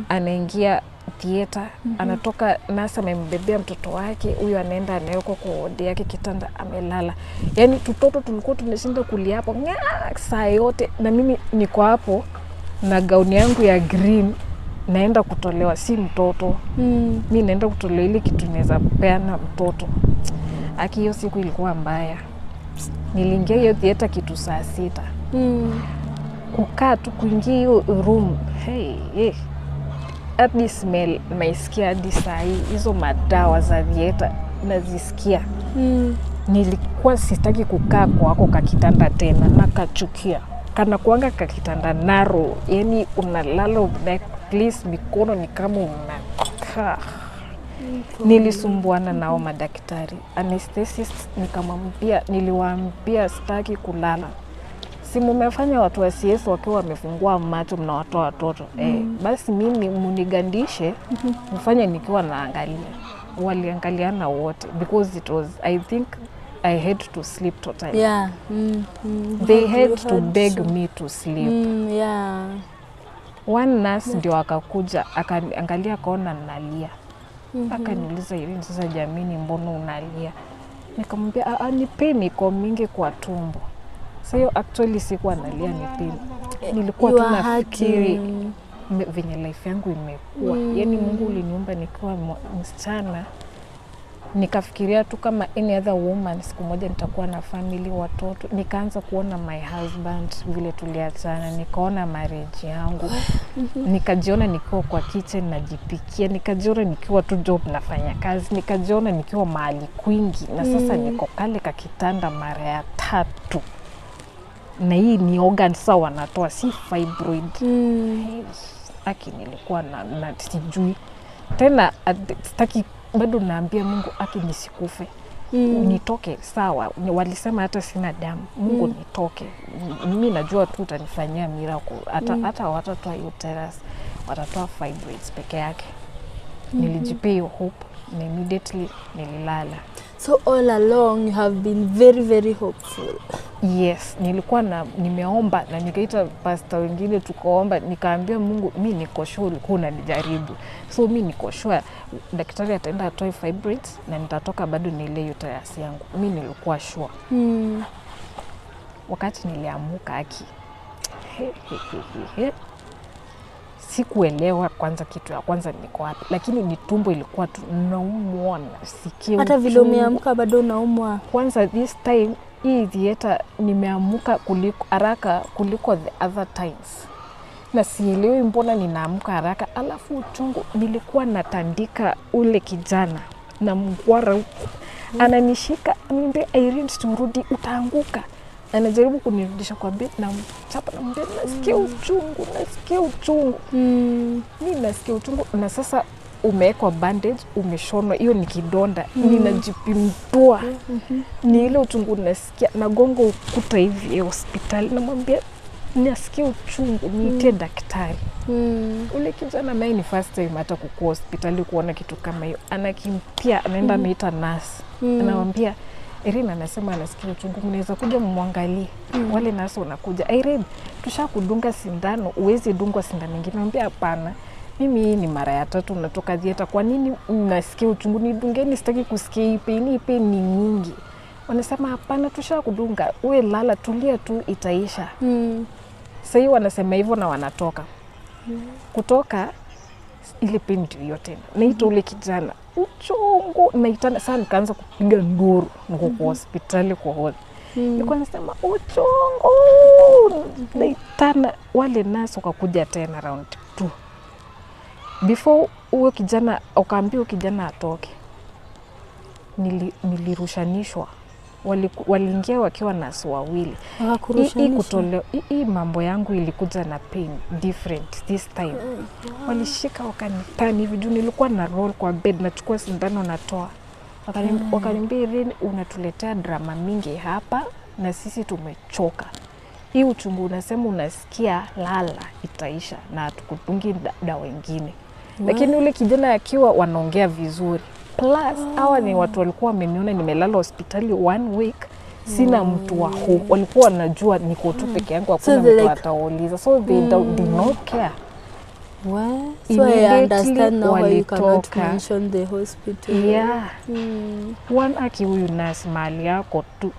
anaingia theater, anatoka nasa amembebea mtoto wake, huyu anaenda anawekwa kwa wodi yake kitanda amelala. Yani tutoto tulikuwa tunashinda kulia hapo saa yote, na mimi niko hapo na gauni yangu ya green naenda kutolewa, si mtoto. Mimi naenda kutolewa ile kitu naweza peana mtoto. Aki hiyo siku ilikuwa mbaya. Niliingia hiyo theater kitu saa 6. Kukaa tu kuingia hiyo room, hadi smell naisikia hadi saa hii. Hizo madawa za theater nazisikia. Nilikuwa sitaki kukaa kwako kakitanda tena, nakachukia. Kana kuanga kakitanda naro, yani unalala like please, mikono ni kama unakaa. Nilisumbuana nao madaktari, anesthetist, niliwaambia sitaki kulala. Si mmefanya watu wa CS wakiwa wamefungua macho mnawatoa watoto. Basi mimi munigandishe, mfanye nikiwa naangalia. Waliangaliana wote because it was, I think I had to sleep totally. Yeah. They had to beg me to sleep. Yeah. One nurse ndio akakuja, akaangalia akaona nalia. Akaniuliza Irene, sasa jamini mbona unalia? Nikamwambia ni pain iko mingi kwa tumbo. So hiyo actually sikuwa nalia, ni pain. Nilikuwa tu nafikiri venye life yangu imekuwa. Yani Mungu uliniumba nikiwa msichana. Nikafikiria tu kama any other woman, siku moja nitakuwa na family, watoto. Nikaanza kuona my husband vile tuliachana, nikaona marriage yangu. Nikajiona nikiwa kwa kitchen najipikia, nikajiona nikiwa tu job nafanya kazi, nikajiona nikiwa mahali kwingi, na sasa niko kale kakitanda mara ya 3. Na hii ni organ sawa wanatoa, si fibroid. Aki nilikuwa na sijui. Tena sitaki, bado naambia Mungu aki nisikufe. Nitoke sawa. Walisema hata sina damu. Mungu nitoke. Mimi najua tu utanifanyia miracle. Hata watatoa uterus, watatoa fibroids peke yake. Nilijipea hiyo hope, na immediately nililala. So all along you have been very, very hopeful. Yes, nilikuwa nimeomba na nikaita pastor wengine tukaomba, nikaambia Mungu mimi niko sure ulikuwa unanijaribu. So mimi niko sure daktari ataenda atoe fibroids na nitatoka bado ni ile uterus yangu. Mimi nilikuwa sure. Wakati niliamuka aki. Sikuelewa kwanza kitu ya kwanza niko wapi, lakini ni tumbo ilikuwa tu naumwa na sikio. Hata vile umeamka bado unaumwa. Kwanza this time hii theater nimeamuka haraka kuliko the other times. Na sielewi mbona ninaamka haraka, alafu uchungu nilikuwa natandika ule kijana na mgwara huko. Ananishika, ananiambia Irene turudi utaanguka. Anajaribu kunirudisha kwa bed na chapa na mbele, nasikia uchungu. Mimi nasikia uchungu, na sasa umewekwa bandage, umeshonwa, hiyo ni kidonda. Ninajipindua. Ni ile uchungu nasikia, nagonga ukuta hivi hospitali, namwambia nasikia uchungu, niite daktari. Ule kijana naye ni first time hata kukua hospitali kuona kitu kama hiyo. Anakimpia, anaenda anaita nurse. Anamwambia Irene anasema anasikia uchungu, mnaweza kuja mwangalie. Wale nasi wanakuja, Irene tushakudunga sindano, uwezi dungwa sindano nyingine. Naambia hapana, mimi hii ni mara ya 3 natoka dieta, kwa nini mnasikia uchungu? Nidungeni, sitaki kusikia hii pain ni nyingi. Wanasema hapana, tushakudunga, uwe lala, tulia tu, itaisha. Sasa hiyo wanasema hivyo na wanatoka. Kutoka ile pain ndio tena. Naita ule kijana, uchungu, naitana sana, nikaanza kupiga nduru niko kwa hospitali kwa hodi. Nilikuwa nasema uchungu, naitana. Wale nasi wakakuja tena round 2. Before huyo kijana akaambia kijana atoke, nilirushanishwa. Waliingia wakiwa nasi wawili. Hii mambo yangu ilikuja na pain different this time. Walishika wakanitani hivi juu nilikuwa na roll kwa bed, nachukua sindano natoa. Wakaniambia Irene, unatuletea drama mingi hapa na sisi tumechoka. Hii uchungu unasema unasikia, lala, itaisha na tukudungi dawa wengine. Lakini ule kijana akiwa wanaongea vizuri. Plus, hawa ni watu walikuwa wameniona nimelala hospitali 1 week. Sina mtu wa home. Walikuwa wanajua niko tu peke yangu, hakuna mtu atauliza. So they did not care. So I understand now why you cannot mention the hospital. Yeah. One aki huyu nasi mali yako tu.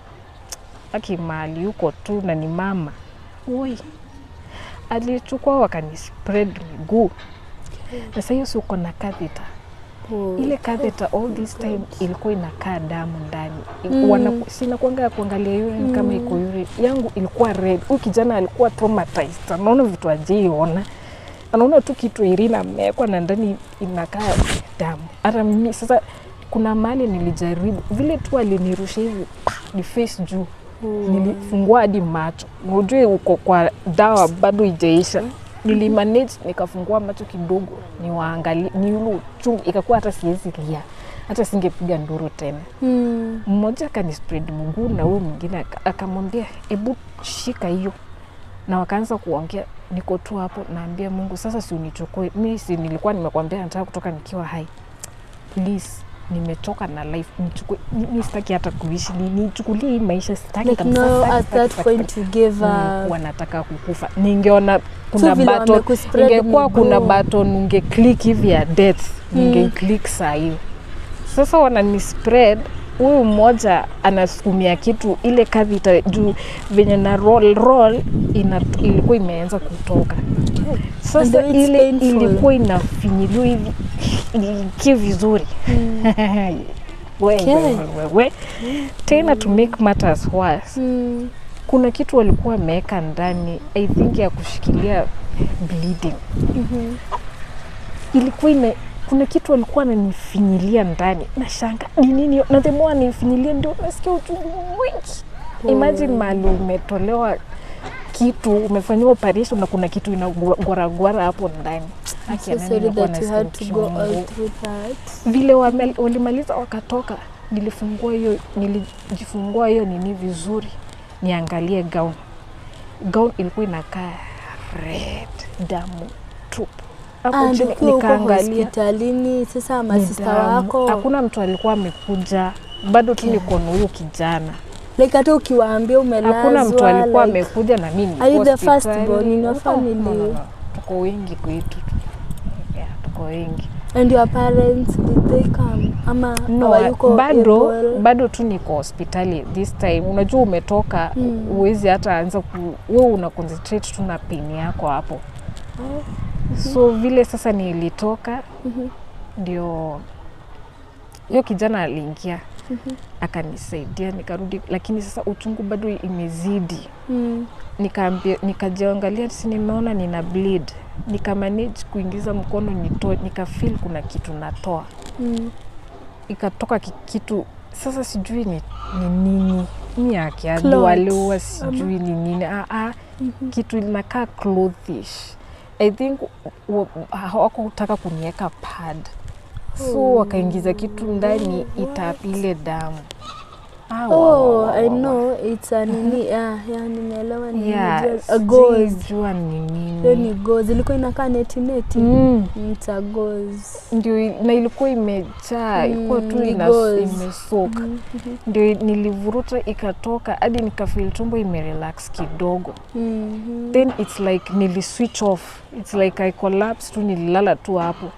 Aki mali yuko tu na ni mama. Oi. Alichukua wakanispread miguu. Na sasa hiyo uko na catheter. Ile catheter all this time ilikuwa inakaa damu ndani. Sina kuangalia urine kama iko urine. Yangu ilikuwa red. Huyu kijana alikuwa traumatized. Anaona vitu hajiona. Anaona tu kitu Irene amewekwa na ndani inakaa damu. Hata mimi sasa kuna mahali nilijaribu. Vile tu alinirusha hivi ni face juu. Nilifungua hadi macho. Unajua uko kwa dawa bado haijaisha. Nilimanage nikafungua macho kidogo niwaangalie, ni ule uchungu ikakuwa hata siwezi lia, hata singepiga nduru tena. Mmoja akanispread mguu na huyo mwingine akamwambia hebu shika hiyo, na wakaanza kuongea. Niko tu hapo naambia Mungu, sasa si unichukue mimi, si nilikuwa nimekwambia nataka kutoka nikiwa hai, please nimechoka na life, nichukue mimi, sitaki hata kuishi, nichukulie hii maisha, sitaki kabisa. No, at that point you give wanataka kukufa. Ningeona kuna button, ingekuwa kuna button unge click hivi ya death, ninge click saa hiyo. Sasa wananispread, huyu mmoja anasukumia kitu, ile catheter juu venye na roll ilikuwa imeanza kutoka. Sasa ile ilikuwa inafinyiliwa hivi vizuri. Wewe tena to make matters worse. Kuna kitu walikuwa wameweka ndani, I think ya kushikilia bleeding. Ilikuwa kuna kitu walikuwa wananifinyilia ndani. Nashanga ni nini? Na demo anifinyilia ndio nasikia uchungu mwingi. Imagine mali umetolewa kitu, umefanywa operation na kuna kitu inagwara hapo ndani. So sorry that you had to go all through that. Vile walimaliza wakatoka, nilijifungua hiyo nini vizuri. Niangalie gown ilikuwa inakaa red, damu tupu. Hapo nikaangalia hospitalini. Sasa masista wako hakuna mtu alikuwa amekuja, bado tu niko na huyo kijana. Like hata ukiwaambia umelazwa, hakuna mtu alikuwa amekuja na mimi. Are you the first born in your family? Tuko wengi kwetu. Yeah, tuko wengi. And your parents, did they come? Ama no, bado tu niko hospitali this time. Unajua umetoka, uwezi hata anza wewe una concentrate tu na pain yako hapo. So vile sasa nilitoka, ndio hiyo kijana aliingia, akanisaidia nikarudi, lakini sasa uchungu bado imezidi. Nikajiangalia, si nimeona nina bleed, nikamanage kuingiza mkono nitoe, nikafeel kuna kitu natoa. Ikatoka kitu, sasa sijui ni nini. Mimi akiadi walewa sijui ni nini. Kitu inakaa clothish. I think hawakutaka kuniweka pad. So wakaingiza kitu ndani itapile damu. I know it's a nini. Nimeelewa nini. A gauze. Jua ni nini. Hiyo ni gauze. Ilikuwa inakaa neti. It's a gauze. Ndio, na ilikuwa imejaa, ilikuwa tu imesoka. Ndio nilivuruta ikatoka hadi nikafeel tumbo imerelax kidogo. Then it's like switch off. It's like I collapsed tu, nililala tu hapo.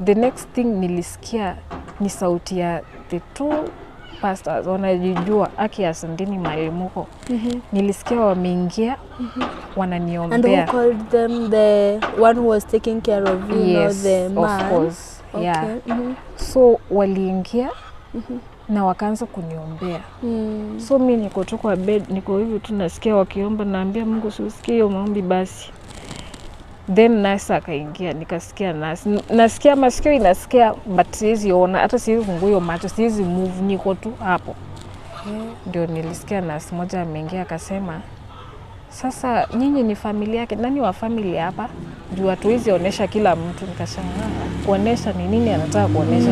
The next thing nilisikia ni sauti ya the two pastors wanajijua asanteni malimuko. Nilisikia wameingia wananiombea. And who called them? The one who was taking care of you? Yes, the man? Of course. Okay. Yeah. So waliingia na wakaanza kuniombea. So mimi niko tu kwa bed, niko hivyo tu nasikia wakiomba, naambia Mungu usikie hiyo maombi basi. Then nasa akaingia, nikasikia nasikia masikio inasikia, but siwezi ona, hata siwezi fungua hiyo macho, siwezi move, niko tu hapo. Ndio nilisikia nasi moja ameingia akasema, sasa nyinyi ni familia yake, nani wa familia hapa? Juu hatuwezi onesha kila mtu. Nikashangaa, kuonesha ni nini anataka kuonesha?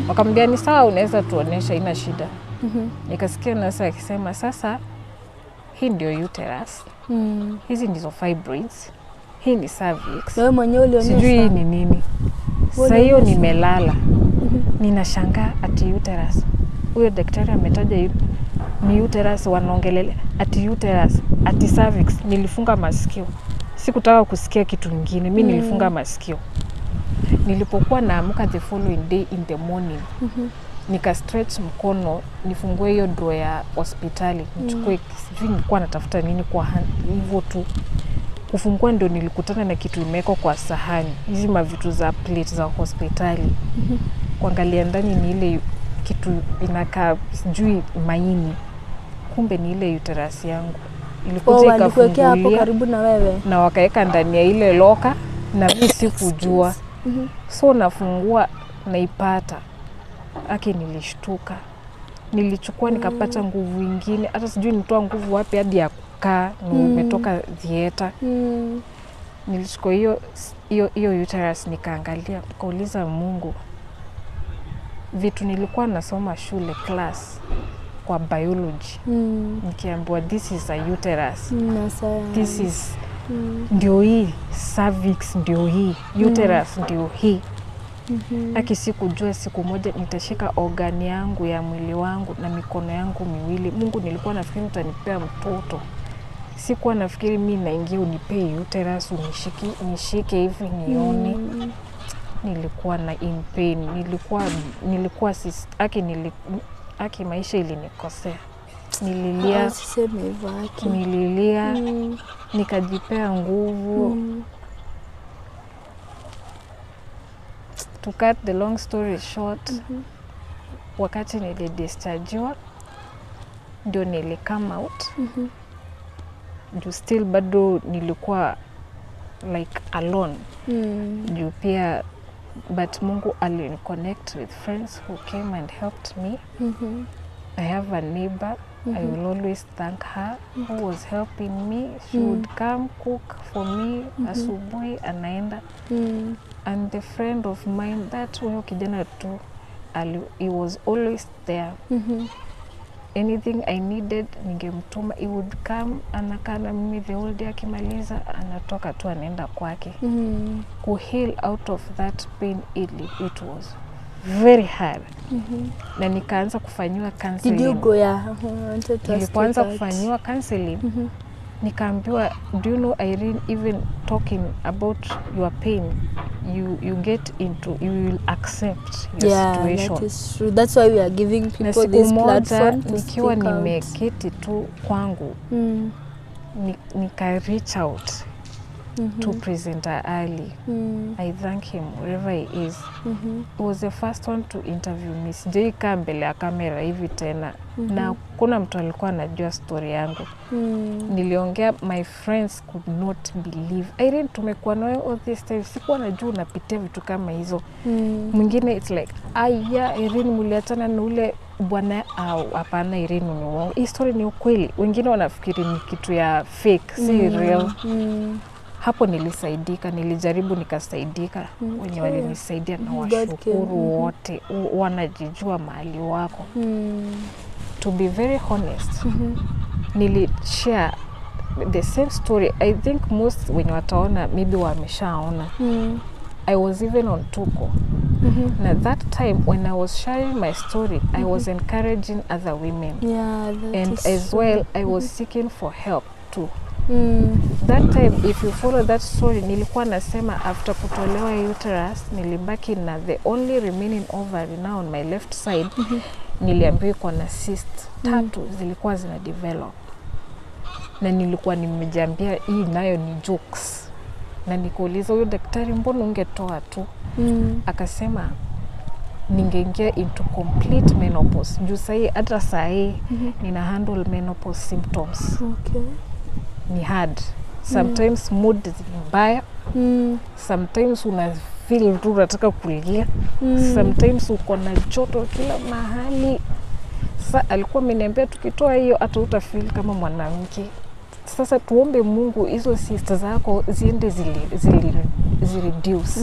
Wakamwambia ni sawa, unaweza tuonesha, ina shida. Nikasikia nasa akisema, sasa hii ndio uterus. Hizi ndizo fibroids. Hii ni cervix. Wewe mwenyewe ulionyesha? Sijui ni nini. Sasa hiyo nimelala. Ninashangaa ati uterus. Huyo daktari ametaja ni uterus, wanaongelele ati uterus, ati cervix. Nilifunga masikio. Sikutaka kusikia kitu kingine. Mimi nilifunga masikio. Nilipokuwa naamka the following day in the morning, nika stretch mkono nifungue hiyo drawer ya hospitali. Nichukue, sijui nilikuwa natafuta nini kwa hivyo tu. Kufungua ndio nilikutana na kitu imewekwa kwa sahani. Hizi mavitu za plate za hospitali. Kuangalia ndani ni ile kitu inakaa sijui maini. Kumbe ni ile uterus yangu. Ilikuja ikafungulia hapo karibu na wewe. Na wakaeka ndani ya ile loka na mimi sikujua. So nafungua naipata. Nilishtuka. Nilichukua nikapata nguvu nyingine. Hata sijui nitoa nguvu wapi hadi ya nimetoka theater. Nilichukua hiyo uterus nikaangalia, nikauliza Mungu, vitu nilikuwa nasoma shule class kwa biology. Nikiambiwa this is a uterus. This is ndio hii, cervix ndio hii, uterus ndio hii. Sikujua siku moja nitashika organi yangu ya mwili wangu na mikono yangu miwili. Mungu, nilikuwa nafikiri utanipea mtoto. Sikuwa nafikiri mimi naingia unipee uterus unishike hivi nione. Nilikuwa na in pain. Nilikuwa maisha ilinikosea. Nililia, nikajipea nguvu. To cut the long story short, wakati nilidischargewa ndio come out. Juu still bado nilikuwa like alone. Juu pia, but Mungu aliniconnect with friends who came and helped me. I have a neighbor. I will always thank her who was helping me. She would come cook for me asubuhi anaenda. And the friend of mine, that huyo kijana tu, he was always there. Anything I needed, ningemtuma, he would come, anakaa na mimi the whole day, akimaliza anatoka tu anaenda kwake. To heal out of that pain, it was very hard. Na nikaanza kufanyiwa counseling. Did you go nilipoanza kufanyiwa counseling, nikaambiwa, do you know Irene, even talking about your pain, you get into, you will accept your situation. That is true. That's why we are giving people this platform to nikiwa nimeketi tu kwangu, nika reach out to presenter Ali. I thank him wherever he is. He was the first one to interview me. Sijaika mbele ya kamera hivi tena. Na kuna mtu alikuwa anajua story yangu. Niliongea, my friends could not believe. Irene, tumekuwa nawe all this time. Sikuwa najua unapitia vitu kama hizo. Mwingine it's like, Irene muliachana na ule bwana au hapana, Irene ni uongo. Hii story ni ukweli. Wengine wanafikiri ni kitu ya fake, si real. Hapo nilisaidika, nilijaribu nikasaidika. Wenye walinisaidia na washukuru wote, wanajijua mahali wako. to be very honest, nilishare the same story. I think most wenye wataona maybe wameshaona. I was even on Tuko. And at that time when I was sharing my story, I was encouraging other women. Yeah, and as true. well I was seeking for help too. That time if you follow that story, nilikuwa nasema after kutolewa uterus nilibaki na the only remaining ovary now on my left side. Niliambiwa kwa na cyst 3 zilikuwa zina develop, na nilikuwa nimejiambia hii nayo ni jokes, na nikuuliza huyo daktari mbona ungetoa tu? Akasema ningeingia into complete menopause. Juu sahi hata sahi nina handle menopause symptoms. Okay. Ni hard. Sometimes mood is mbaya. Sometimes una feel tu unataka kulia. Sometimes uko na joto kila mahali. Sasa alikuwa ameniambia tukitoa hiyo hata utafeel kama mwanamke. Sasa tuombe Mungu hizo cysts zako ziende reduce.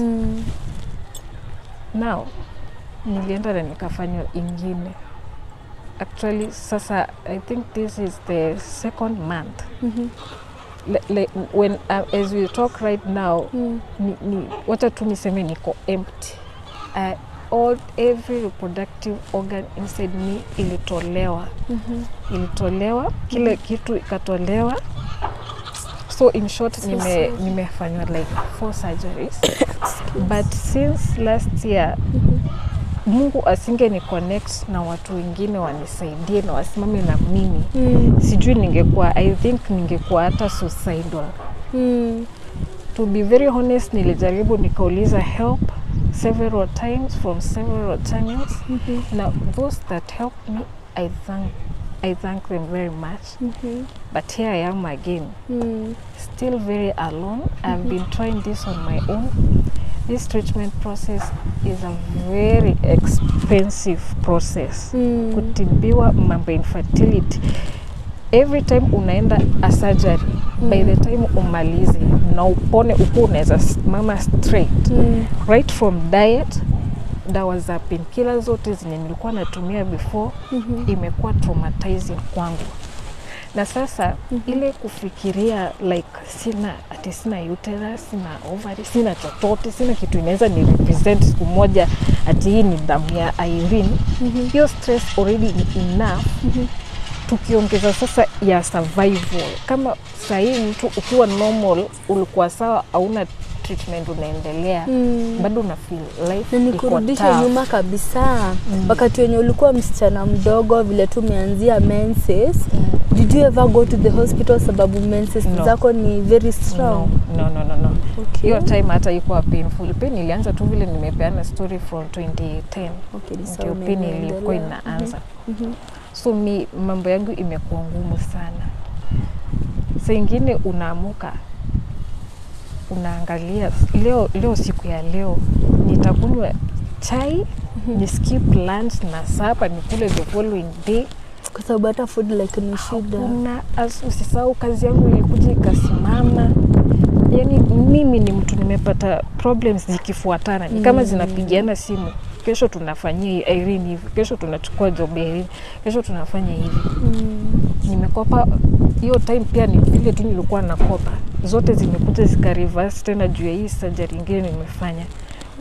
Now nilienda na nikafanywa ingine. Actually sasa I think this is the 2nd month. When as we talk right now, wacha tu niseme niko empty. Every reproductive organ inside me ilitolewa. Ilitolewa, kila kitu ikatolewa. So in short, nimefanywa like 4 surgeries. But since last year, Mungu asinge ni connect na watu wengine wanisaidie na wasimame na mimi. Sijui ningekuwa, I think ningekuwa hata suicidal. To be very honest, nilijaribu nikauliza help several times from several channels. Now those that helped me, I thank them very much. But here I am again, still very alone. I've been trying this on my own. This treatment process is a very expensive process. Kutibiwa mambo infertility. Every time unaenda a surgery, by the time umalize na upone uko unaweza mama straight. Right from diet, dawa za painkillers zote zenye nilikuwa natumia before imekuwa traumatizing kwangu. Na sasa ile kufikiria like sina uterus, sina ovary, sina chochote, sina kitu inaweza ni represent siku moja ati hii ni damu ya Irene. Hiyo stress already ni enough. Tukiongeza sasa ya survival. Kama sahi mtu ukiwa normal ulikuwa sawa hauna treatment unaendelea, bado una feel life iko nikurudisha nyuma kabisa. Wakati wenye ulikuwa msichana mdogo vile tu umeanzia menses, did you ever go to the hospital sababu menses zako ni very strong? No. Okay. Hiyo time hata ilikuwa painful. Pain ilianza tu vile nimepeana story from 2010. Okay, ndio pain ilikuwa inaanza. So mambo yangu imekuwa ngumu sana. Saa ingine unaamuka unaangalia leo siku ya leo nitakunywa chai, ni skip lunch na sapa nikule the following day kwa sababu hata food like ni shida. Usisahau kazi yangu ilikuja ikasimama. Yani mimi ni mtu nimepata problems zikifuatana. Ni kama zinapigiana simu. Kesho tunafanyia Irene hivi, kesho tunachukua job Irene, kesho tunafanya hivi. Nimekopa hiyo time pia ni vile tu nilikuwa nakopa. Zote zimekuja zika reverse tena juu ya hii surgery nyingine nimefanya.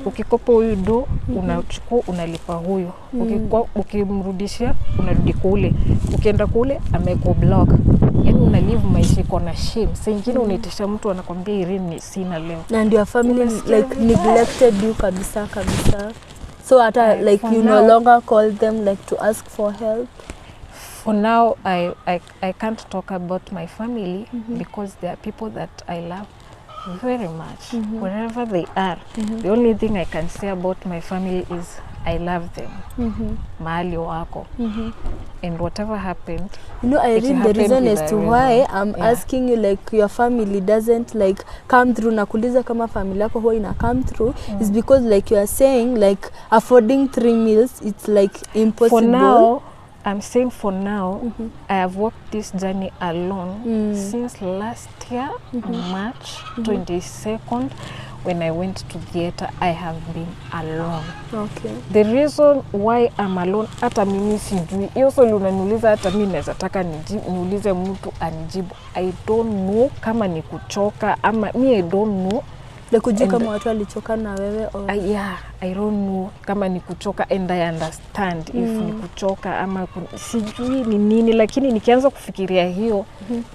Ukikopa huyu unachukua unalipa huyo. Ukimrudishia unarudi kule. Ukienda kule ameko block. Yani una live maisha iko na shame. Saa nyingine unaitisha mtu anakuambia Irene sina leo. And your family like neglected you kabisa. So like you no longer call them like to ask for help? For now, I can't talk about my family because they are people that I love very much. Wherever they are, the only thing I can say about my family is I love them. Mahali wako. And whatever happened, you know, I think the reason as to why I'm asking you like your family doesn't like come through, nakuuliza kama family yako huwa ina come through, is because like you are saying like affording 3 meals it's like impossible. For now, I'm saying for now, I have walked this journey alone since last year, March 22nd, when I went to theater, I have been alone. Okay. The reason why I'm alone, hata mimi sijui. Hiyo swali unaniuliza hata mimi naweza taka niulize mtu anijibu. I don't know kama ni kuchoka ama I don't know. Kujua kama watu walichoka na wewe or yeah, I don't know kama ni kuchoka, and I understand if ni kuchoka ama sijui ni nini, lakini nikianza kufikiria hiyo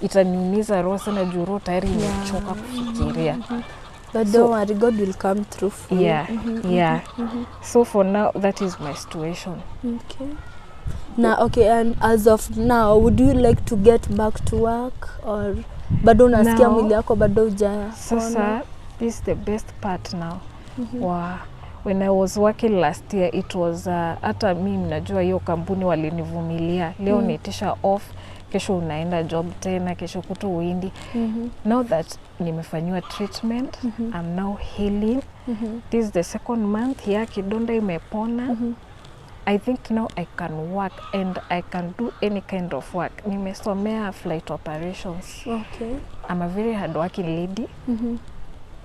itaniumiza roho sana juu roho tayari imechoka kufikiria. But don't worry, God will come through for you. So for now, that is my situation. Okay. Now, okay, and as of now, would you like to get back to work or bado unasikia mwili yako bado hujapona? Sasa this is the best part now. When I was working last year, it was hata mimi najua hiyo kampuni walinivumilia. Leo nitisha off, kesho unaenda job tena, kesho kutu uindi. Now that nimefanywa treatment, I'm now healing. This is the second month ya kidonda imepona. I think now I can work and I can do any kind of work. Nimesomea flight operations. Okay. I'm a very hardworking lady.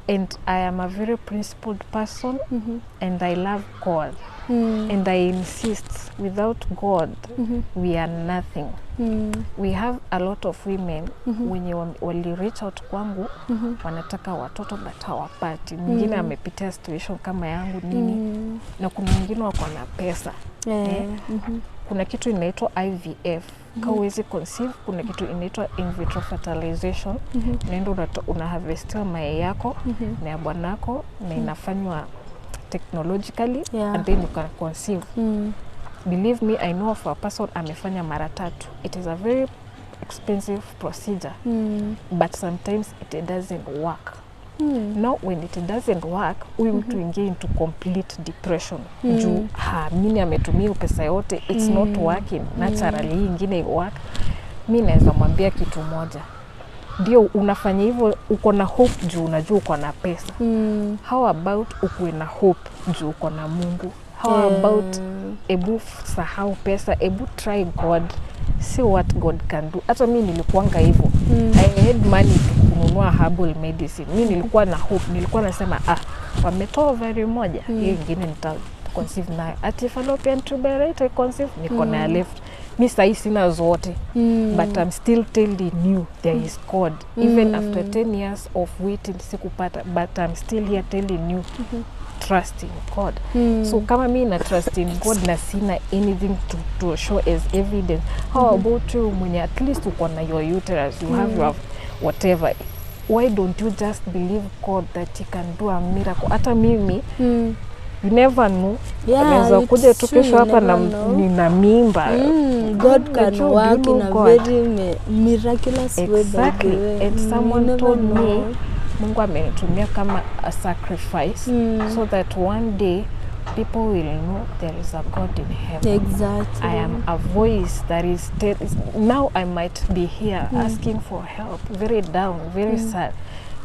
And I am a very principled person, and I love God. And I insist, without God, we are nothing. We have a lot of women wenye wali reach out kwangu, wanataka watoto but hawapati. Mwingine amepitia situation kama yangu nini, na kuna mwingine wako na pesa. Kuna kitu inaitwa IVF. Kama huwezi conceive, kuna kitu inaitwa in vitro fertilization. Unaenda unaharvestiwa mayai yako na ya bwanako na inafanywa technologically and then you can conceive. Believe me, I know of a person amefanya mara 3. It is a very expensive procedure, but sometimes it doesn't work. Now when it doesn't work, huyu mtu ingia into complete depression. Juu mimi ametumia pesa yote, it's not working naturally. Hii ingine work. Mimi naweza mwambia kitu moja. Ndio unafanya hivyo uko na hope juu unajua uko na pesa. How about ukuwe na hope juu uko na Mungu? How about ebu sahau pesa, ebu try God, see what God can do. Hata mimi nilikuanga hivyo. I had money kununua herbal medicine. Mimi nilikuwa na hope, nilikuwa nasema wametoa very moja, hiyo ingine nita conceive nayo. Ati fallopian tube right I conceive, niko na left. Mimi sasa sina zote. But I'm still telling you there is God. Even after 10 years of waiting sikupata, but I'm still here telling you trust in God. So kama mimi na trust in God na sina anything to show as evidence, how about you mwenye at least uko na your uterus, you have your whatever, why don't you just believe God that he can do a miracle? Hata mimi you never know. Anaweza kuja tu kesho hapa na nina mimba. God can work in a very miraculous way. Exactly. And someone told me Mungu amenitumia kama a sacrifice so that one day people will know there is a God in heaven. Exactly. I am a voice that is now I might be here asking for help, very down, very sad.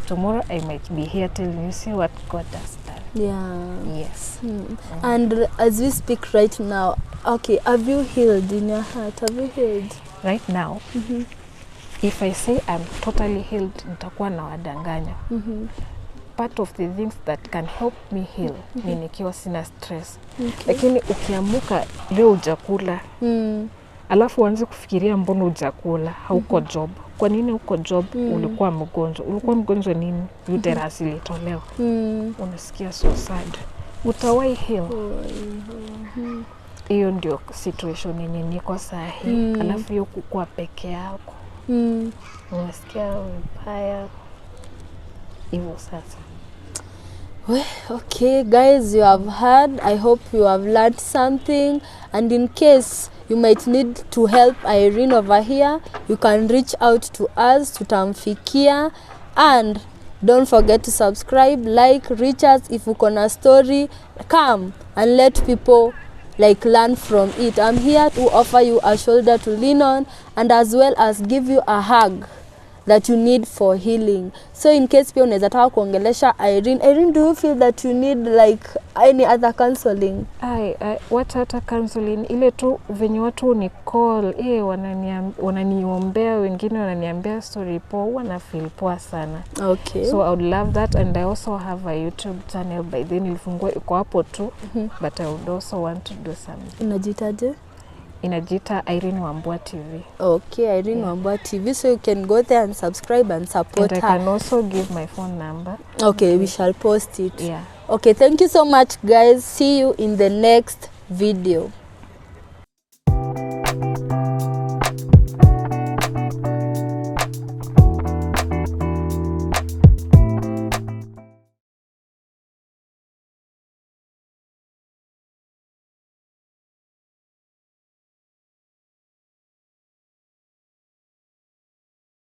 Tomorrow I might be here telling you, see what God has done. Yeah. Yes. And as we speak right now, okay, have you healed in your heart? Have you healed? Right now, if I say I'm totally healed, nitakuwa na wadanganya. Part of the things that can help me heal ni nikiwa sina stress. Lakini ukiamuka leo hujakula, alafu uanze kufikiria mbona hujakula, hauko job. Kwa nini uko job? Ulikuwa mgonjwa. Ulikuwa mgonjwa nini? Uterus ilitolewa. Unasikia so sad. Utawai heal. Hiyo ndio situation yenye niko sahi. Alafu hiyo kukua peke yako. Unasikia vibaya. Hivyo sasa. Well, okay guys, you have heard. I hope you have learned something, and in case you might need to help Irene over here, you can reach out to us, tutamfikia. And don't forget to subscribe, like, reach us if uko na story, come and let people like learn from it. I'm here to offer you a shoulder to lean on, and as well as give you a hug that you need for healing. So in case pia unaweza taka kuongelesha Irene, do you feel that you need like any other counseling? Wacha hata counseling, ile tu venye watu ni call, wananiombea, wengine wananiambia story poa, wana feel poa sana. Okay. So I would love that, and I also have a YouTube channel by then, nilifungua iko hapo tu, but I would also want to do something. Inajitaje? Inajita Irene Wambua TV. Okay, Irene Wambua TV. So you can go there and subscribe and support and her. I can also give my phone number. Okay, we shall post it. Yeah. Okay, thank you so much, guys. See you in the next video.